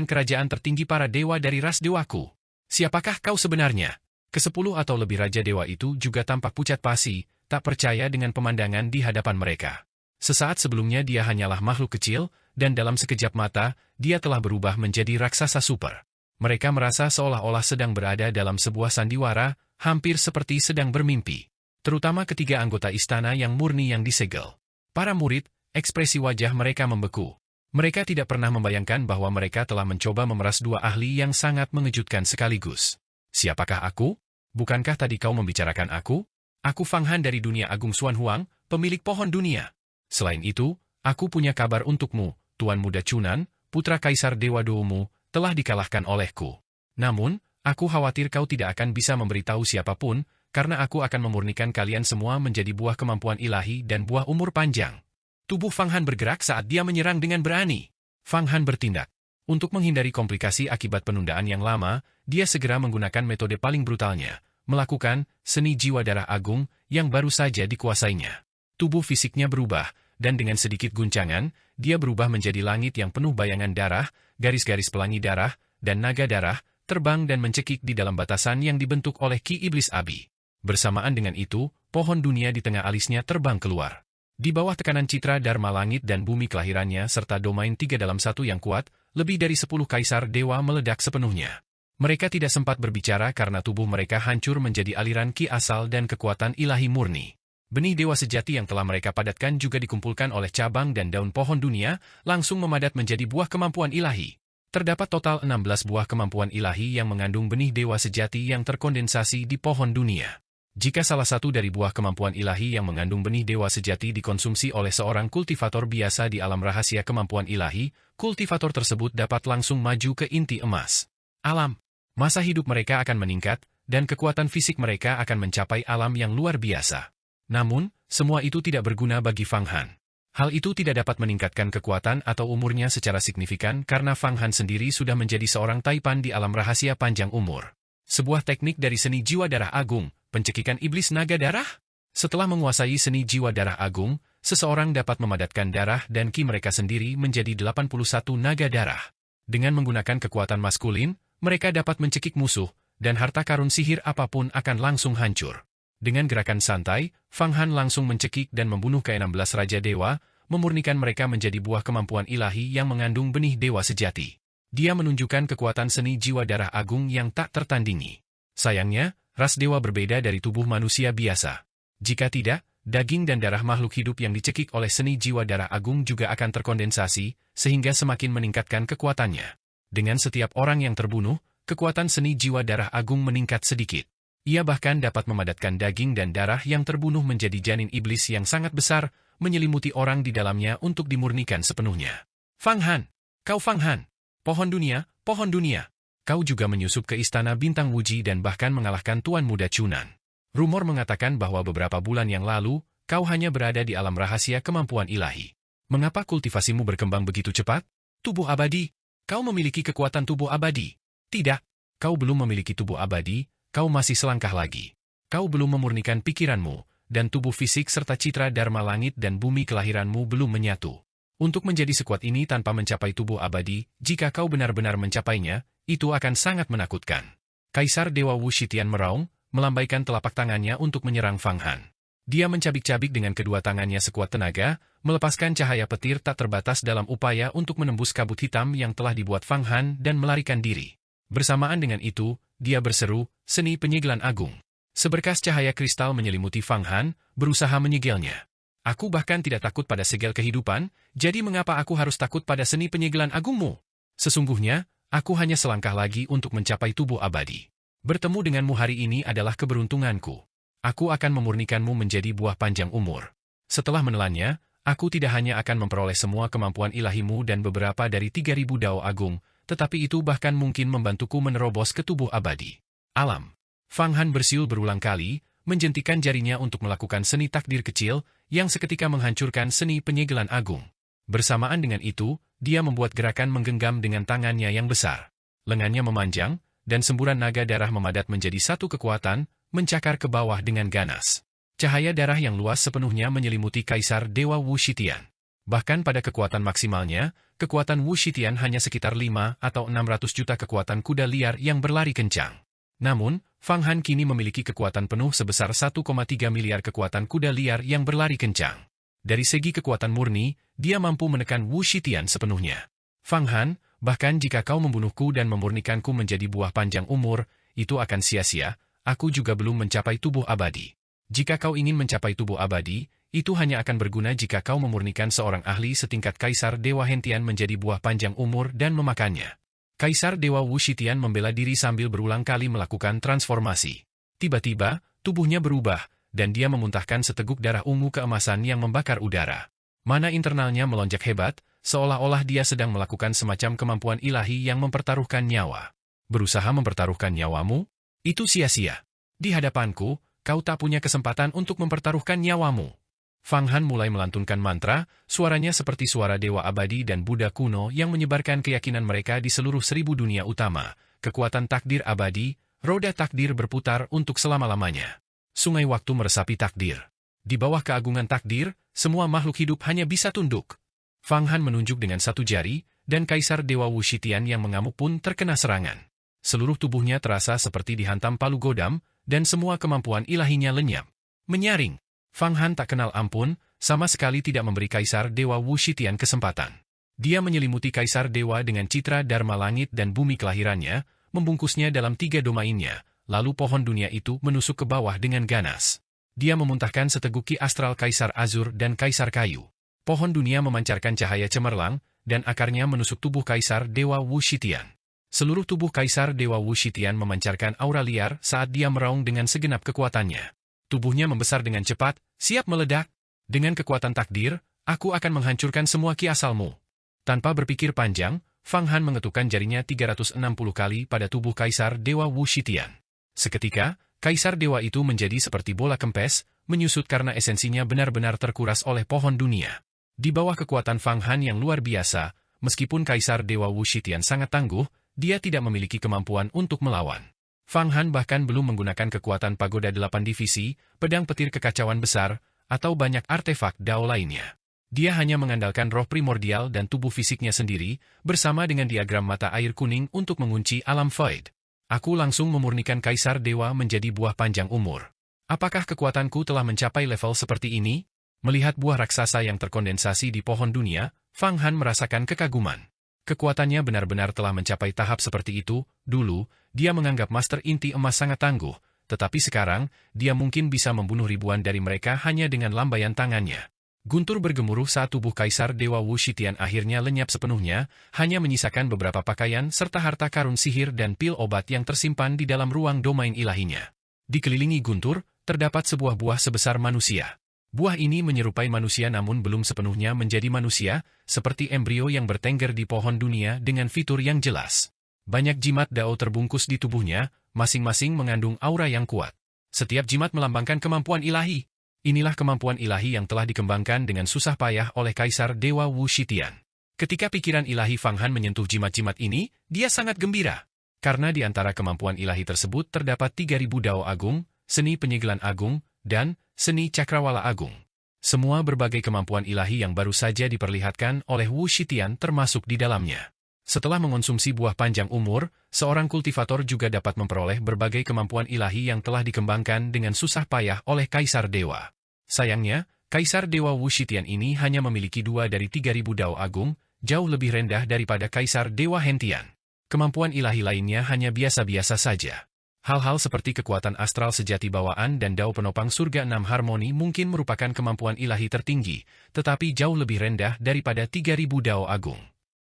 kerajaan tertinggi para dewa dari ras dewaku. Siapakah kau sebenarnya? Ke-10 atau lebih raja dewa itu juga tampak pucat pasi, tak percaya dengan pemandangan di hadapan mereka. Sesaat sebelumnya dia hanyalah makhluk kecil, dan dalam sekejap mata, dia telah berubah menjadi raksasa super. Mereka merasa seolah-olah sedang berada dalam sebuah sandiwara, hampir seperti sedang bermimpi. Terutama ketiga anggota istana yang murni yang disegel. Para murid, ekspresi wajah mereka membeku. Mereka tidak pernah membayangkan bahwa mereka telah mencoba memeras dua ahli yang sangat mengejutkan sekaligus. Siapakah aku? Bukankah tadi kau membicarakan aku? Aku Fang Han dari dunia Agung Xuan Huang, pemilik pohon dunia. Selain itu, aku punya kabar untukmu, Tuan Muda Chunan, putra Kaisar Dewa Doumu, telah dikalahkan olehku. Namun, aku khawatir kau tidak akan bisa memberitahu siapapun, karena aku akan memurnikan kalian semua menjadi buah kemampuan ilahi dan buah umur panjang. Tubuh Fang Han bergerak saat dia menyerang dengan berani. Fang Han bertindak. Untuk menghindari komplikasi akibat penundaan yang lama, dia segera menggunakan metode paling brutalnya, melakukan seni jiwa darah agung yang baru saja dikuasainya. Tubuh fisiknya berubah, dan dengan sedikit guncangan, dia berubah menjadi langit yang penuh bayangan darah, garis-garis pelangi darah, dan naga darah, terbang dan mencekik di dalam batasan yang dibentuk oleh ki iblis abi. Bersamaan dengan itu, pohon dunia di tengah alisnya terbang keluar. Di bawah tekanan citra Dharma langit dan bumi kelahirannya serta domain 3 dalam 1 yang kuat, lebih dari 10 kaisar dewa meledak sepenuhnya. Mereka tidak sempat berbicara karena tubuh mereka hancur menjadi aliran ki asal dan kekuatan ilahi murni. Benih dewa sejati yang telah mereka padatkan juga dikumpulkan oleh cabang dan daun pohon dunia, langsung memadat menjadi buah kemampuan ilahi. Terdapat total 16 buah kemampuan ilahi yang mengandung benih dewa sejati yang terkondensasi di pohon dunia. Jika salah satu dari buah kemampuan ilahi yang mengandung benih dewa sejati dikonsumsi oleh seorang kultivator biasa di alam rahasia kemampuan ilahi, kultivator tersebut dapat langsung maju ke inti emas. Alam. Masa hidup mereka akan meningkat, dan kekuatan fisik mereka akan mencapai alam yang luar biasa. Namun, semua itu tidak berguna bagi Fang Han. Hal itu tidak dapat meningkatkan kekuatan atau umurnya secara signifikan karena Fang Han sendiri sudah menjadi seorang taipan di alam rahasia panjang umur. Sebuah teknik dari seni jiwa darah agung, pencekikan iblis naga darah? Setelah menguasai seni jiwa darah agung, seseorang dapat memadatkan darah dan ki mereka sendiri menjadi 81 naga darah. Dengan menggunakan kekuatan maskulin, mereka dapat mencekik musuh, dan harta karun sihir apapun akan langsung hancur. Dengan gerakan santai, Fang Han langsung mencekik dan membunuh ke-16 Raja Dewa, memurnikan mereka menjadi buah kemampuan ilahi yang mengandung benih dewa sejati. Dia menunjukkan kekuatan seni jiwa darah agung yang tak tertandingi. Sayangnya, ras dewa berbeda dari tubuh manusia biasa. Jika tidak, daging dan darah makhluk hidup yang dicekik oleh seni jiwa darah agung juga akan terkondensasi, sehingga semakin meningkatkan kekuatannya. Dengan setiap orang yang terbunuh, kekuatan seni jiwa darah agung meningkat sedikit. Ia bahkan dapat memadatkan daging dan darah yang terbunuh menjadi janin iblis yang sangat besar, menyelimuti orang di dalamnya untuk dimurnikan sepenuhnya. Fang Han! Kau Fang Han! Pohon dunia, pohon dunia! Kau juga menyusup ke istana bintang Wuji dan bahkan mengalahkan Tuan Muda Chunan. Rumor mengatakan bahwa beberapa bulan yang lalu, kau hanya berada di alam rahasia kemampuan ilahi. Mengapa kultivasimu berkembang begitu cepat? Tubuh abadi. Kau memiliki kekuatan tubuh abadi. Tidak, kau belum memiliki tubuh abadi, kau masih selangkah lagi. Kau belum memurnikan pikiranmu, dan tubuh fisik serta citra dharma langit dan bumi kelahiranmu belum menyatu. Untuk menjadi sekuat ini tanpa mencapai tubuh abadi, jika kau benar-benar mencapainya, itu akan sangat menakutkan. Kaisar Dewa Wu Shitian meraung, melambaikan telapak tangannya untuk menyerang Fang Han. Dia mencabik-cabik dengan kedua tangannya sekuat tenaga, melepaskan cahaya petir tak terbatas dalam upaya untuk menembus kabut hitam yang telah dibuat Fang Han dan melarikan diri. Bersamaan dengan itu, dia berseru, "Seni penyegelan agung." Seberkas cahaya kristal menyelimuti Fang Han, berusaha menyegelnya. Aku bahkan tidak takut pada segel kehidupan, jadi mengapa aku harus takut pada seni penyegelan agungmu? Sesungguhnya, aku hanya selangkah lagi untuk mencapai tubuh abadi. Bertemu denganmu hari ini adalah keberuntunganku. Aku akan memurnikanmu menjadi buah panjang umur. Setelah menelannya, aku tidak hanya akan memperoleh semua kemampuan ilahimu dan beberapa dari 3.000 dao agung, tetapi itu bahkan mungkin membantuku menerobos ke tubuh abadi. Alam. Fang Han bersiul berulang kali, menjentikan jarinya untuk melakukan seni takdir kecil, yang seketika menghancurkan seni penyegelan agung. Bersamaan dengan itu, dia membuat gerakan menggenggam dengan tangannya yang besar. Lengannya memanjang, dan semburan naga darah memadat menjadi satu kekuatan, mencakar ke bawah dengan ganas. Cahaya darah yang luas sepenuhnya menyelimuti Kaisar Dewa Wu Shitian. Bahkan pada kekuatan maksimalnya, kekuatan Wu Shitian hanya sekitar 5 atau 600 juta kekuatan kuda liar yang berlari kencang. Namun, Fang Han kini memiliki kekuatan penuh sebesar 1,3 miliar kekuatan kuda liar yang berlari kencang. Dari segi kekuatan murni, dia mampu menekan Wu Shitian sepenuhnya. Fang Han, bahkan jika kau membunuhku dan memurnikanku menjadi buah panjang umur, itu akan sia-sia. Aku juga belum mencapai tubuh abadi. Jika kau ingin mencapai tubuh abadi, itu hanya akan berguna jika kau memurnikan seorang ahli setingkat Kaisar Dewa Hentian menjadi buah panjang umur dan memakannya. Kaisar Dewa Wu Shitian membela diri sambil berulang kali melakukan transformasi. Tiba-tiba, tubuhnya berubah, dan dia memuntahkan seteguk darah ungu keemasan yang membakar udara. Mana internalnya melonjak hebat, seolah-olah dia sedang melakukan semacam kemampuan ilahi yang mempertaruhkan nyawa. Berusaha mempertaruhkan nyawamu? Itu sia-sia. Di hadapanku, kau tak punya kesempatan untuk mempertaruhkan nyawamu. Fang Han mulai melantunkan mantra, suaranya seperti suara dewa abadi dan Buddha kuno yang menyebarkan keyakinan mereka di seluruh 1000 dunia utama. Kekuatan takdir abadi, roda takdir berputar untuk selama-lamanya. Sungai waktu meresapi takdir. Di bawah keagungan takdir, semua makhluk hidup hanya bisa tunduk. Fang Han menunjuk dengan satu jari, dan Kaisar Dewa Wu Shitian yang mengamuk pun terkena serangan. Seluruh tubuhnya terasa seperti dihantam palu godam, dan semua kemampuan ilahinya lenyap. Menyaring. Fang Han tak kenal ampun, sama sekali tidak memberi Kaisar Dewa Wu Shitian kesempatan. Dia menyelimuti Kaisar Dewa dengan citra dharma langit dan bumi kelahirannya, membungkusnya dalam 3 domainnya, lalu pohon dunia itu menusuk ke bawah dengan ganas. Dia memuntahkan seteguk ki astral Kaisar Azur dan Kaisar Kayu. Pohon dunia memancarkan cahaya cemerlang, dan akarnya menusuk tubuh Kaisar Dewa Wu Shitian. Seluruh tubuh Kaisar Dewa Wu Shitian memancarkan aura liar saat dia meraung dengan segenap kekuatannya. Tubuhnya membesar dengan cepat, siap meledak. Dengan kekuatan takdir, aku akan menghancurkan semua ki asalmu. Tanpa berpikir panjang, Fang Han mengetukkan jarinya 360 kali pada tubuh Kaisar Dewa Wu Shitian. Seketika, Kaisar Dewa itu menjadi seperti bola kempes, menyusut karena esensinya benar-benar terkuras oleh pohon dunia. Di bawah kekuatan Fang Han yang luar biasa, meskipun Kaisar Dewa Wu Shitian sangat tangguh, dia tidak memiliki kemampuan untuk melawan. Fang Han bahkan belum menggunakan kekuatan pagoda 8 divisi, pedang petir kekacauan besar, atau banyak artefak Dao lainnya. Dia hanya mengandalkan roh primordial dan tubuh fisiknya sendiri, bersama dengan diagram mata air kuning untuk mengunci alam void. Aku langsung memurnikan Kaisar Dewa menjadi buah panjang umur. Apakah kekuatanku telah mencapai level seperti ini? Melihat buah raksasa yang terkondensasi di pohon dunia, Fang Han merasakan kekaguman. Kekuatannya benar-benar telah mencapai tahap seperti itu. Dulu, dia menganggap Master Inti Emas sangat tangguh, tetapi sekarang, dia mungkin bisa membunuh ribuan dari mereka hanya dengan lambaian tangannya. Guntur bergemuruh saat tubuh Kaisar Dewa Wu Shitian akhirnya lenyap sepenuhnya, hanya menyisakan beberapa pakaian serta harta karun sihir dan pil obat yang tersimpan di dalam ruang domain ilahinya. Dikelilingi guntur, terdapat sebuah buah sebesar manusia. Buah ini menyerupai manusia namun belum sepenuhnya menjadi manusia, seperti embrio yang bertengger di pohon dunia dengan fitur yang jelas. Banyak jimat dao terbungkus di tubuhnya, masing-masing mengandung aura yang kuat. Setiap jimat melambangkan kemampuan ilahi. Inilah kemampuan ilahi yang telah dikembangkan dengan susah payah oleh Kaisar Dewa Wu Shitian. Ketika pikiran ilahi Fang Han menyentuh jimat-jimat ini, dia sangat gembira. Karena di antara kemampuan ilahi tersebut terdapat 3.000 Dao Agung, seni penyegelan agung, dan seni cakrawala agung. Semua berbagai kemampuan ilahi yang baru saja diperlihatkan oleh Wu Shitian termasuk di dalamnya. Setelah mengonsumsi buah panjang umur, seorang kultivator juga dapat memperoleh berbagai kemampuan ilahi yang telah dikembangkan dengan susah payah oleh Kaisar Dewa. Sayangnya, Kaisar Dewa Wu Shitian ini hanya memiliki 2 dari 3.000 Dao Agung, jauh lebih rendah daripada Kaisar Dewa Hentian. Kemampuan ilahi lainnya hanya biasa-biasa saja. Hal-hal seperti kekuatan astral sejati bawaan dan Dao penopang surga 6 harmoni mungkin merupakan kemampuan ilahi tertinggi, tetapi jauh lebih rendah daripada 3.000 Dao Agung.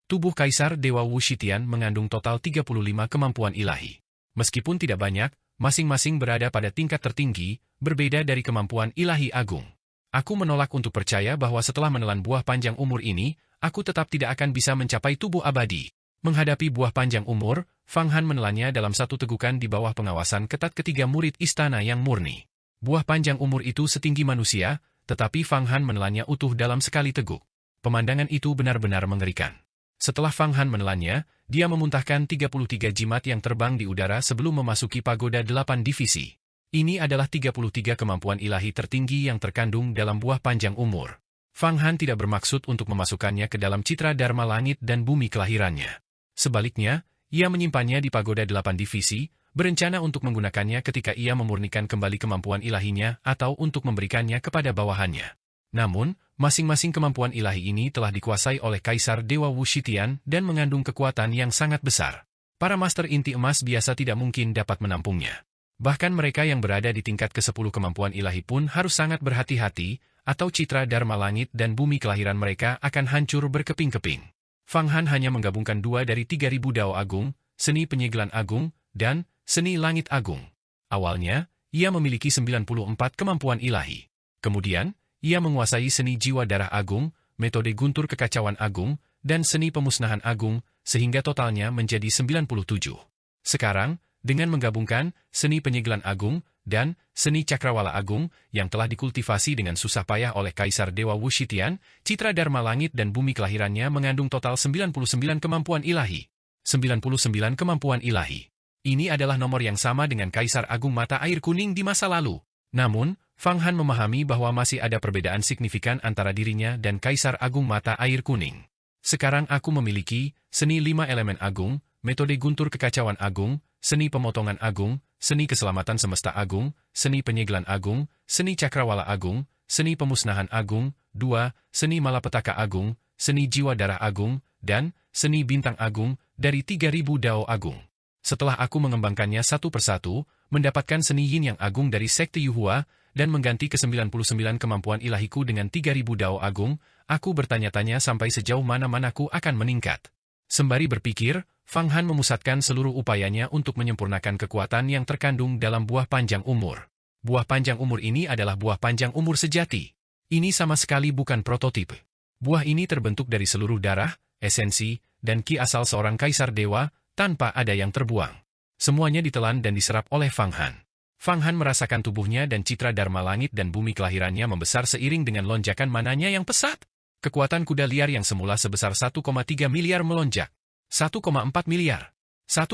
Tubuh Kaisar Dewa Wu Shitian mengandung total 35 kemampuan ilahi. Meskipun tidak banyak, masing-masing berada pada tingkat tertinggi, berbeda dari kemampuan ilahi agung. Aku menolak untuk percaya bahwa setelah menelan buah panjang umur ini, aku tetap tidak akan bisa mencapai tubuh abadi. Menghadapi buah panjang umur, Fang Han menelannya dalam satu tegukan di bawah pengawasan ketat ketiga murid istana yang murni. Buah panjang umur itu setinggi manusia, tetapi Fang Han menelannya utuh dalam sekali teguk. Pemandangan itu benar-benar mengerikan. Setelah Fang Han menelannya, dia memuntahkan 33 jimat yang terbang di udara sebelum memasuki pagoda 8 divisi. Ini adalah 33 kemampuan ilahi tertinggi yang terkandung dalam buah panjang umur. Fang Han tidak bermaksud untuk memasukkannya ke dalam citra Dharma langit dan bumi kelahirannya. Sebaliknya, ia menyimpannya di pagoda 8 divisi, berencana untuk menggunakannya ketika ia memurnikan kembali kemampuan ilahinya atau untuk memberikannya kepada bawahannya. Namun, masing-masing kemampuan ilahi ini telah dikuasai oleh Kaisar Dewa Wu Shitian dan mengandung kekuatan yang sangat besar. Para master inti emas biasa tidak mungkin dapat menampungnya. Bahkan mereka yang berada di tingkat ke-10 kemampuan ilahi pun harus sangat berhati-hati, atau citra Dharma langit dan bumi kelahiran mereka akan hancur berkeping-keping. Fang Han hanya menggabungkan 2 dari 3.000 Dao Agung, seni penyegelan agung, dan seni langit agung. Awalnya, ia memiliki 94 kemampuan ilahi. Kemudian, ia menguasai seni jiwa darah agung, metode guntur kekacauan agung, dan seni pemusnahan agung, sehingga totalnya menjadi 97. Sekarang, dengan menggabungkan seni penyegelan agung dan seni cakrawala agung yang telah dikultivasi dengan susah payah oleh Kaisar Dewa Wu Shitian, citra Dharma langit dan bumi kelahirannya mengandung total 99 kemampuan ilahi. 99 kemampuan ilahi. Ini adalah nomor yang sama dengan Kaisar Agung Mata Air Kuning di masa lalu. Namun, Fang Han memahami bahwa masih ada perbedaan signifikan antara dirinya dan Kaisar Agung Mata Air Kuning. Sekarang aku memiliki seni 5 elemen agung, metode guntur kekacauan agung, seni pemotongan agung, seni keselamatan semesta agung, seni penyegelan agung, seni cakrawala agung, seni pemusnahan agung, 2, seni malapetaka agung, seni jiwa darah agung, dan seni bintang agung dari 3.000 Dao Agung. Setelah aku mengembangkannya satu persatu, mendapatkan seni yin yang agung dari Sekte Yuhua, dan mengganti ke-99 kemampuan ilahiku dengan 3.000 Dao Agung, aku bertanya-tanya sampai sejauh mana manaku akan meningkat. Sembari berpikir, Fang Han memusatkan seluruh upayanya untuk menyempurnakan kekuatan yang terkandung dalam buah panjang umur. Buah panjang umur ini adalah buah panjang umur sejati. Ini sama sekali bukan prototipe. Buah ini terbentuk dari seluruh darah, esensi, dan ki asal seorang kaisar dewa, tanpa ada yang terbuang. Semuanya ditelan dan diserap oleh Fang Han. Fang Han merasakan tubuhnya dan citra Dharma langit dan bumi kelahirannya membesar seiring dengan lonjakan mananya yang pesat. Kekuatan kuda liar yang semula sebesar 1,3 miliar melonjak. 1,4 miliar. 1,5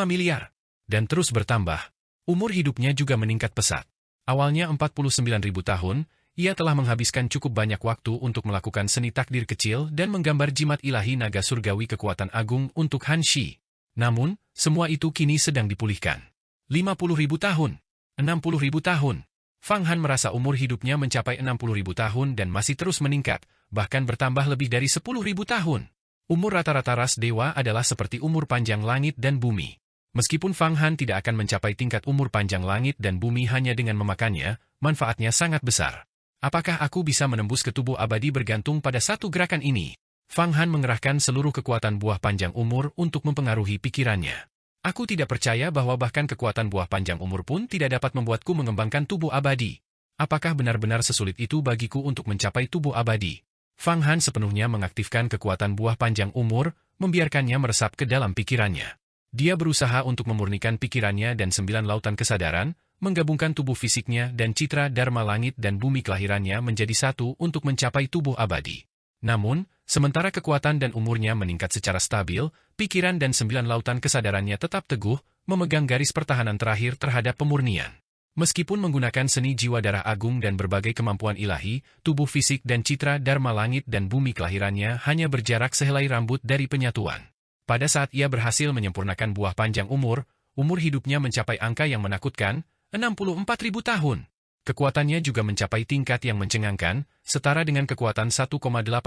miliar. Dan terus bertambah. Umur hidupnya juga meningkat pesat. Awalnya 49.000 tahun, ia telah menghabiskan cukup banyak waktu untuk melakukan seni takdir kecil dan menggambar jimat ilahi naga surgawi kekuatan agung untuk Han Shi. Namun, semua itu kini sedang dipulihkan. 50.000 tahun. 60.000 tahun. Fang Han merasa umur hidupnya mencapai 60.000 tahun dan masih terus meningkat, bahkan bertambah lebih dari 10.000 tahun. Umur rata-rata ras dewa adalah seperti umur panjang langit dan bumi. Meskipun Fang Han tidak akan mencapai tingkat umur panjang langit dan bumi hanya dengan memakannya, manfaatnya sangat besar. Apakah aku bisa menembus ke tubuh abadi bergantung pada satu gerakan ini? Fang Han mengerahkan seluruh kekuatan buah panjang umur untuk mempengaruhi pikirannya. Aku tidak percaya bahwa bahkan kekuatan buah panjang umur pun tidak dapat membuatku mengembangkan tubuh abadi. Apakah benar-benar sesulit itu bagiku untuk mencapai tubuh abadi? Fang Han sepenuhnya mengaktifkan kekuatan buah panjang umur, membiarkannya meresap ke dalam pikirannya. Dia berusaha untuk memurnikan pikirannya dan 9 lautan kesadaran, menggabungkan tubuh fisiknya dan citra dharma langit dan bumi kelahirannya menjadi satu untuk mencapai tubuh abadi. Namun, sementara kekuatan dan umurnya meningkat secara stabil, pikiran dan 9 lautan kesadarannya tetap teguh, memegang garis pertahanan terakhir terhadap pemurnian. Meskipun menggunakan seni jiwa darah agung dan berbagai kemampuan ilahi, tubuh fisik dan citra dharma langit dan bumi kelahirannya hanya berjarak sehelai rambut dari penyatuan. Pada saat ia berhasil menyempurnakan buah panjang umur hidupnya mencapai angka yang menakutkan, 64.000 tahun. Kekuatannya juga mencapai tingkat yang mencengangkan, setara dengan kekuatan 1,8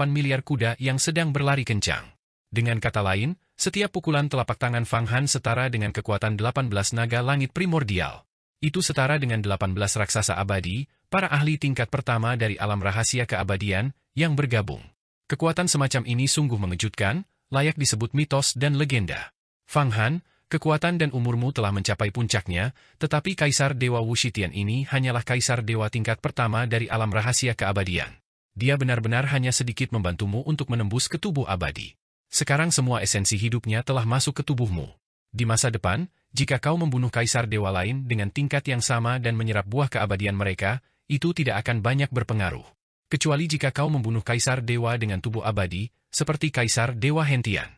miliar kuda yang sedang berlari kencang. Dengan kata lain, setiap pukulan telapak tangan Fang Han setara dengan kekuatan 18 naga langit primordial. Itu setara dengan 18 raksasa abadi, para ahli tingkat pertama dari alam rahasia keabadian, yang bergabung. Kekuatan semacam ini sungguh mengejutkan, layak disebut mitos dan legenda. Fang Han, kekuatan dan umurmu telah mencapai puncaknya, tetapi Kaisar Dewa Wushitian ini hanyalah Kaisar Dewa tingkat pertama dari alam rahasia keabadian. Dia benar-benar hanya sedikit membantumu untuk menembus ke tubuh abadi. Sekarang semua esensi hidupnya telah masuk ke tubuhmu. Di masa depan, jika kau membunuh Kaisar Dewa lain dengan tingkat yang sama dan menyerap buah keabadian mereka, itu tidak akan banyak berpengaruh. Kecuali jika kau membunuh Kaisar Dewa dengan tubuh abadi, seperti Kaisar Dewa Hentian.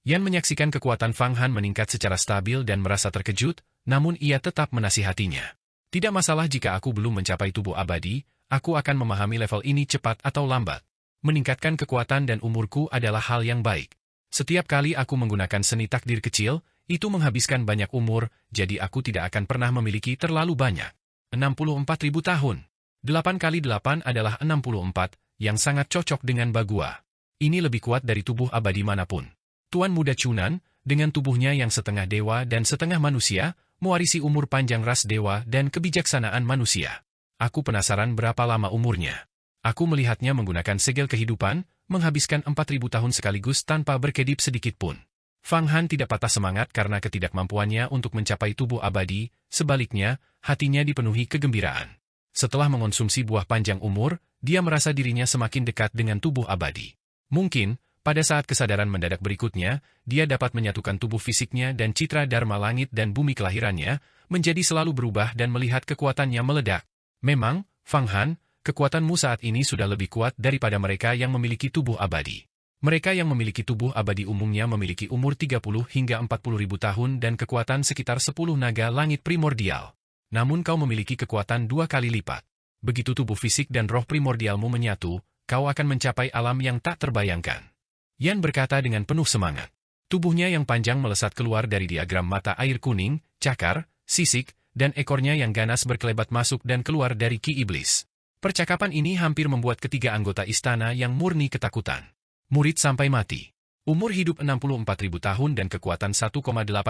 Yan menyaksikan kekuatan Fang Han meningkat secara stabil dan merasa terkejut, namun ia tetap menasihatinya. Tidak masalah jika aku belum mencapai tubuh abadi, aku akan memahami level ini cepat atau lambat. Meningkatkan kekuatan dan umurku adalah hal yang baik. Setiap kali aku menggunakan seni takdir kecil, itu menghabiskan banyak umur, jadi aku tidak akan pernah memiliki terlalu banyak. 64.000 tahun. 8 kali 8 adalah 64, yang sangat cocok dengan Bagua. Ini lebih kuat dari tubuh abadi manapun. Tuan Muda Chunan, dengan tubuhnya yang setengah dewa dan setengah manusia, mewarisi umur panjang ras dewa dan kebijaksanaan manusia. Aku penasaran berapa lama umurnya. Aku melihatnya menggunakan segel kehidupan, menghabiskan 4.000 tahun sekaligus tanpa berkedip sedikitpun. Fang Han tidak patah semangat karena ketidakmampuannya untuk mencapai tubuh abadi, sebaliknya, hatinya dipenuhi kegembiraan. Setelah mengonsumsi buah panjang umur, dia merasa dirinya semakin dekat dengan tubuh abadi. Mungkin, pada saat kesadaran mendadak berikutnya, dia dapat menyatukan tubuh fisiknya dan citra dharma langit dan bumi kelahirannya, menjadi selalu berubah dan melihat kekuatannya meledak. Memang, Fang Han, kekuatanmu saat ini sudah lebih kuat daripada mereka yang memiliki tubuh abadi. Mereka yang memiliki tubuh abadi umumnya memiliki umur 30 hingga 40.000 tahun dan kekuatan sekitar 10 naga langit primordial. Namun kau memiliki kekuatan 2 kali lipat. Begitu tubuh fisik dan roh primordialmu menyatu, kau akan mencapai alam yang tak terbayangkan. Yan berkata dengan penuh semangat. Tubuhnya yang panjang melesat keluar dari diagram mata air kuning, cakar, sisik, dan ekornya yang ganas berkelebat masuk dan keluar dari Ki Iblis. Percakapan ini hampir membuat ketiga anggota istana yang murni ketakutan. Murid sampai mati. Umur hidup 64.000 tahun dan kekuatan 1,8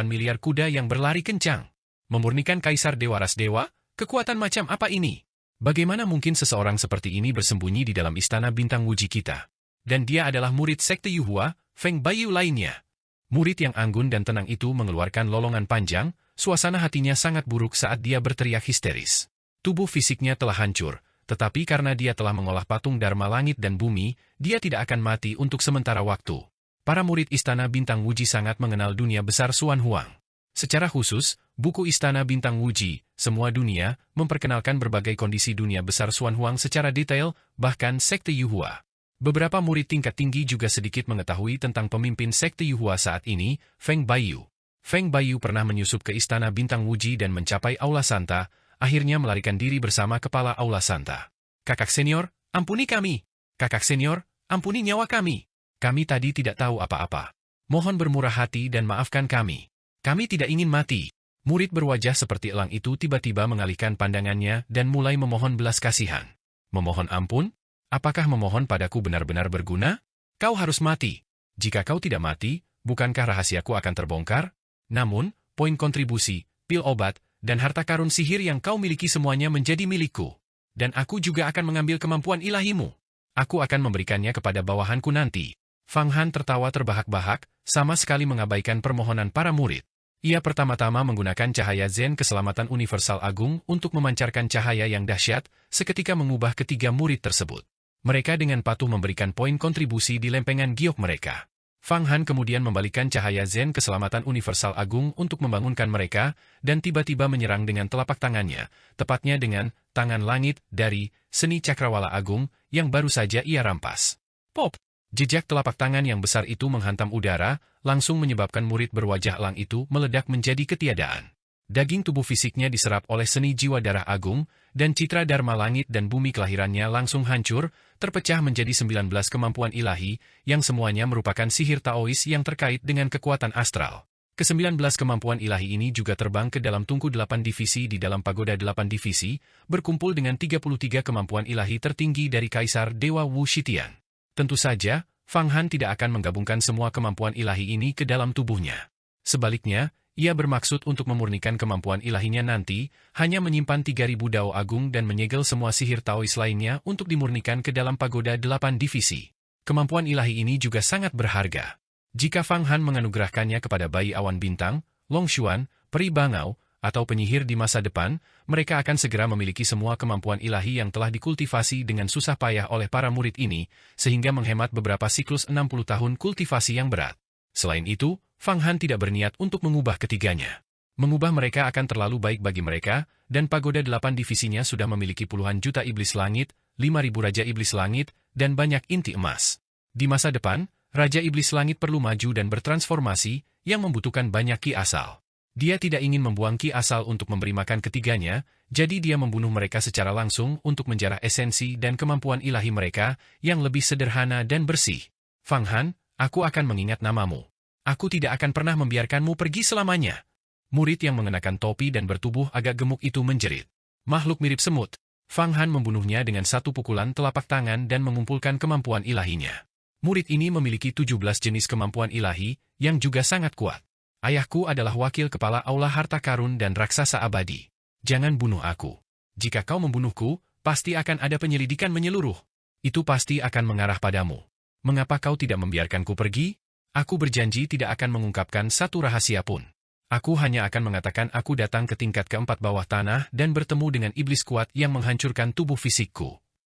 miliar kuda yang berlari kencang. Memurnikan Kaisar Dewa Ras Dewa, kekuatan macam apa ini? Bagaimana mungkin seseorang seperti ini bersembunyi di dalam istana bintang Wuji kita? Dan dia adalah murid sekte Yuhua, Feng Baiyu lainnya. Murid yang anggun dan tenang itu mengeluarkan lolongan panjang, suasana hatinya sangat buruk saat dia berteriak histeris. Tubuh fisiknya telah hancur, tetapi karena dia telah mengolah patung Dharma langit dan bumi, dia tidak akan mati untuk sementara waktu. Para murid istana bintang Wuji sangat mengenal dunia besar Xuan Huang. Secara khusus, buku Istana Bintang Wuji, Semua Dunia, memperkenalkan berbagai kondisi dunia besar Xuan Huang secara detail, bahkan sekte Yuhua. Beberapa murid tingkat tinggi juga sedikit mengetahui tentang pemimpin sekte Yuhua saat ini, Feng Baiyu. Feng Baiyu pernah menyusup ke istana bintang Wuji dan mencapai Aula Santa, akhirnya melarikan diri bersama kepala Aula Santa. Kakak senior, ampuni kami. Kakak senior, ampuni nyawa kami. Kami tadi tidak tahu apa-apa. Mohon bermurah hati dan maafkan kami. Kami tidak ingin mati. Murid berwajah seperti elang itu tiba-tiba mengalihkan pandangannya dan mulai memohon belas kasihan. Memohon ampun? Apakah memohon padaku benar-benar berguna? Kau harus mati. Jika kau tidak mati, bukankah rahasiaku akan terbongkar? Namun, poin kontribusi, pil obat, dan harta karun sihir yang kau miliki semuanya menjadi milikku. Dan aku juga akan mengambil kemampuan ilahimu. Aku akan memberikannya kepada bawahanku nanti. Fang Han tertawa terbahak-bahak, sama sekali mengabaikan permohonan para murid. Ia pertama-tama menggunakan cahaya Zen keselamatan universal agung untuk memancarkan cahaya yang dahsyat, seketika mengubah ketiga murid tersebut. Mereka dengan patuh memberikan poin kontribusi di lempengan giok mereka. Fang Han kemudian membalikkan cahaya Zen keselamatan universal agung untuk membangunkan mereka, dan tiba-tiba menyerang dengan telapak tangannya, tepatnya dengan tangan langit dari seni cakrawala agung yang baru saja ia rampas. Pop! Jejak telapak tangan yang besar itu menghantam udara, langsung menyebabkan murid berwajah elang itu meledak menjadi ketiadaan. Daging tubuh fisiknya diserap oleh seni jiwa darah agung, dan citra dharma langit dan bumi kelahirannya langsung hancur, terpecah menjadi 19 kemampuan ilahi, yang semuanya merupakan sihir Taois yang terkait dengan kekuatan astral. Ke-19 kemampuan ilahi ini juga terbang ke dalam tungku 8 divisi di dalam pagoda 8 divisi, berkumpul dengan 33 kemampuan ilahi tertinggi dari Kaisar Dewa Wu Shitian. Tentu saja, Fang Han tidak akan menggabungkan semua kemampuan ilahi ini ke dalam tubuhnya. Sebaliknya, ia bermaksud untuk memurnikan kemampuan ilahinya nanti, hanya menyimpan 3.000 dao agung dan menyegel semua sihir Taois lainnya untuk dimurnikan ke dalam pagoda 8 divisi. Kemampuan ilahi ini juga sangat berharga. Jika Fang Han menganugerahkannya kepada bayi awan bintang, Long Xuan, peri bangau, atau penyihir di masa depan, mereka akan segera memiliki semua kemampuan ilahi yang telah dikultivasi dengan susah payah oleh para murid ini, sehingga menghemat beberapa siklus 60 tahun kultivasi yang berat. Selain itu, Fang Han tidak berniat untuk mengubah ketiganya. Mengubah mereka akan terlalu baik bagi mereka, dan pagoda 8 divisinya sudah memiliki puluhan juta iblis langit, 5.000 raja iblis langit, dan banyak inti emas. Di masa depan, Raja Iblis Langit perlu maju dan bertransformasi, yang membutuhkan banyak ki asal. Dia tidak ingin membuang ki asal untuk memberi makan ketiganya, jadi dia membunuh mereka secara langsung untuk menjarah esensi dan kemampuan ilahi mereka, yang lebih sederhana dan bersih. Fang Han, aku akan mengingat namamu. Aku tidak akan pernah membiarkanmu pergi selamanya. Murid yang mengenakan topi dan bertubuh agak gemuk itu menjerit. Makhluk mirip semut. Fang Han membunuhnya dengan satu pukulan telapak tangan dan mengumpulkan kemampuan ilahinya. Murid ini memiliki 17 jenis kemampuan ilahi, yang juga sangat kuat. Ayahku adalah wakil kepala Aula Harta Karun dan Raksasa Abadi. Jangan bunuh aku. Jika kau membunuhku, pasti akan ada penyelidikan menyeluruh. Itu pasti akan mengarah padamu. Mengapa kau tidak membiarkanku pergi? Aku berjanji tidak akan mengungkapkan satu rahasia pun. Aku hanya akan mengatakan aku datang ke tingkat keempat bawah tanah dan bertemu dengan iblis kuat yang menghancurkan tubuh fisikku.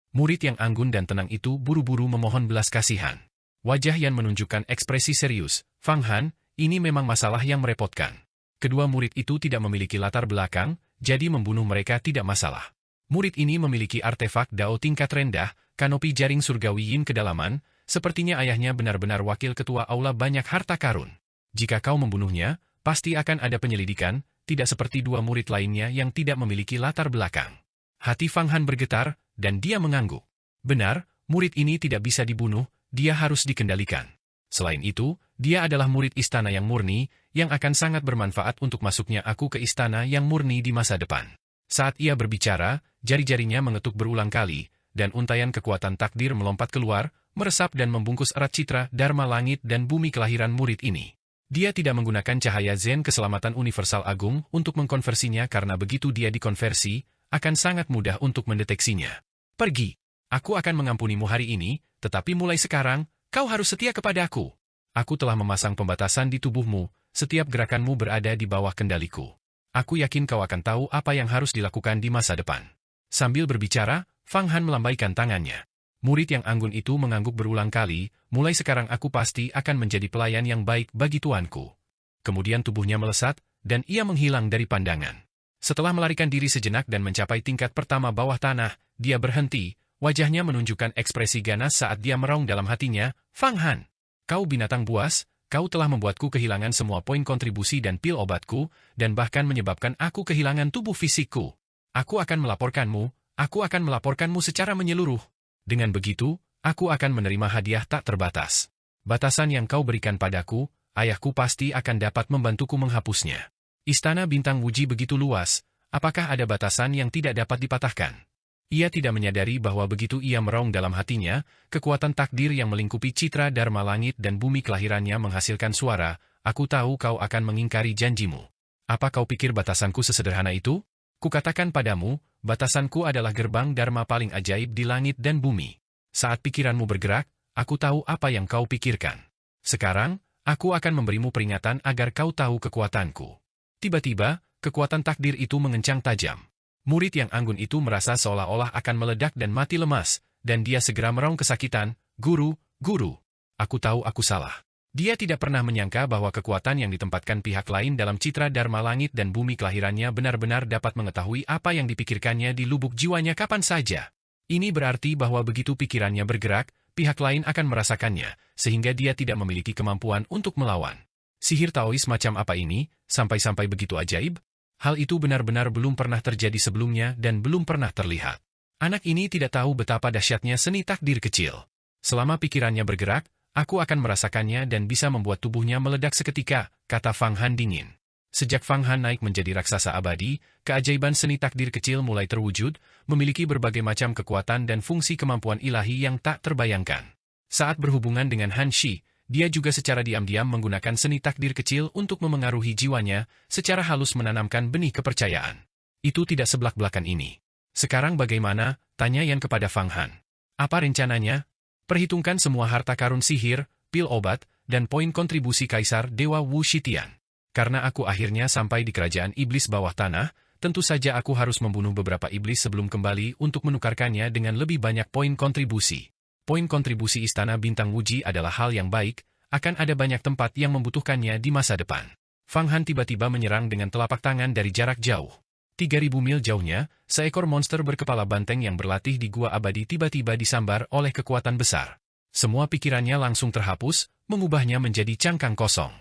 Murid yang anggun dan tenang itu buru-buru memohon belas kasihan. Wajah Yan menunjukkan ekspresi serius. Fang Han, ini memang masalah yang merepotkan. Kedua murid itu tidak memiliki latar belakang, jadi membunuh mereka tidak masalah. Murid ini memiliki artefak Dao tingkat rendah, kanopi jaring surgawi Yin kedalaman, sepertinya ayahnya benar-benar wakil ketua Aula Banyak Harta Karun. Jika kau membunuhnya, pasti akan ada penyelidikan, tidak seperti dua murid lainnya yang tidak memiliki latar belakang. Hati Fang Han bergetar, dan dia mengangguk. Benar, murid ini tidak bisa dibunuh, dia harus dikendalikan. Selain itu, dia adalah murid istana yang murni, yang akan sangat bermanfaat untuk masuknya aku ke istana yang murni di masa depan. Saat ia berbicara, jari-jarinya mengetuk berulang kali, dan untayan kekuatan takdir melompat keluar, meresap dan membungkus erat citra Dharma langit dan bumi kelahiran murid ini. Dia tidak menggunakan cahaya Zen keselamatan universal agung untuk mengkonversinya karena begitu dia dikonversi, akan sangat mudah untuk mendeteksinya. Pergi. Aku akan mengampunimu hari ini, tetapi mulai sekarang, kau harus setia kepadaku. Aku telah memasang pembatasan di tubuhmu, setiap gerakanmu berada di bawah kendaliku. Aku yakin kau akan tahu apa yang harus dilakukan di masa depan. Sambil berbicara, Fang Han melambaikan tangannya. Murid yang anggun itu mengangguk berulang kali, mulai sekarang aku pasti akan menjadi pelayan yang baik bagi tuanku. Kemudian tubuhnya melesat, dan ia menghilang dari pandangan. Setelah melarikan diri sejenak dan mencapai tingkat pertama bawah tanah, dia berhenti, wajahnya menunjukkan ekspresi ganas saat dia meraung dalam hatinya, Fang Han, kau binatang buas, kau telah membuatku kehilangan semua poin kontribusi dan pil obatku, dan bahkan menyebabkan aku kehilangan tubuh fisikku. Aku akan melaporkanmu secara menyeluruh. Dengan begitu, aku akan menerima hadiah tak terbatas. Batasan yang kau berikan padaku, ayahku pasti akan dapat membantuku menghapusnya. Istana Bintang Wuji begitu luas, apakah ada batasan yang tidak dapat dipatahkan? Ia tidak menyadari bahwa begitu ia meraung dalam hatinya, kekuatan takdir yang melingkupi citra Dharma langit dan bumi kelahirannya menghasilkan suara, aku tahu kau akan mengingkari janjimu. Apa kau pikir batasanku sesederhana itu? Kukatakan padamu, batasanku adalah gerbang Dharma paling ajaib di langit dan bumi. Saat pikiranmu bergerak, aku tahu apa yang kau pikirkan. Sekarang, aku akan memberimu peringatan agar kau tahu kekuatanku. Tiba-tiba, kekuatan takdir itu mengencang tajam. Murid yang anggun itu merasa seolah-olah akan meledak dan mati lemas, dan dia segera meraung kesakitan, Guru, Guru. Aku tahu aku salah. Dia tidak pernah menyangka bahwa kekuatan yang ditempatkan pihak lain dalam citra Dharma langit dan bumi kelahirannya benar-benar dapat mengetahui apa yang dipikirkannya di lubuk jiwanya kapan saja. Ini berarti bahwa begitu pikirannya bergerak, pihak lain akan merasakannya, sehingga dia tidak memiliki kemampuan untuk melawan. Sihir Taois macam apa ini, sampai-sampai begitu ajaib? Hal itu benar-benar belum pernah terjadi sebelumnya dan belum pernah terlihat. Anak ini tidak tahu betapa dahsyatnya seni takdir kecil. Selama pikirannya bergerak, aku akan merasakannya dan bisa membuat tubuhnya meledak seketika, kata Fang Han dingin. Sejak Fang Han naik menjadi raksasa abadi, keajaiban seni takdir kecil mulai terwujud, memiliki berbagai macam kekuatan dan fungsi kemampuan ilahi yang tak terbayangkan. Saat berhubungan dengan Han Shi, dia juga secara diam-diam menggunakan seni takdir kecil untuk memengaruhi jiwanya, secara halus menanamkan benih kepercayaan. Itu tidak seblak-belakan ini. Sekarang bagaimana? Tanya Yan kepada Fang Han. Apa rencananya? Perhitungkan semua harta karun sihir, pil obat, dan poin kontribusi Kaisar Dewa Wu Shitian. Karena aku akhirnya sampai di kerajaan iblis bawah tanah, tentu saja aku harus membunuh beberapa iblis sebelum kembali untuk menukarkannya dengan lebih banyak poin kontribusi. Poin kontribusi Istana Bintang Wuji adalah hal yang baik, akan ada banyak tempat yang membutuhkannya di masa depan. Fang Han tiba-tiba menyerang dengan telapak tangan dari jarak jauh. 3.000 mil jauhnya, seekor monster berkepala banteng yang berlatih di gua abadi tiba-tiba disambar oleh kekuatan besar. Semua pikirannya langsung terhapus, mengubahnya menjadi cangkang kosong.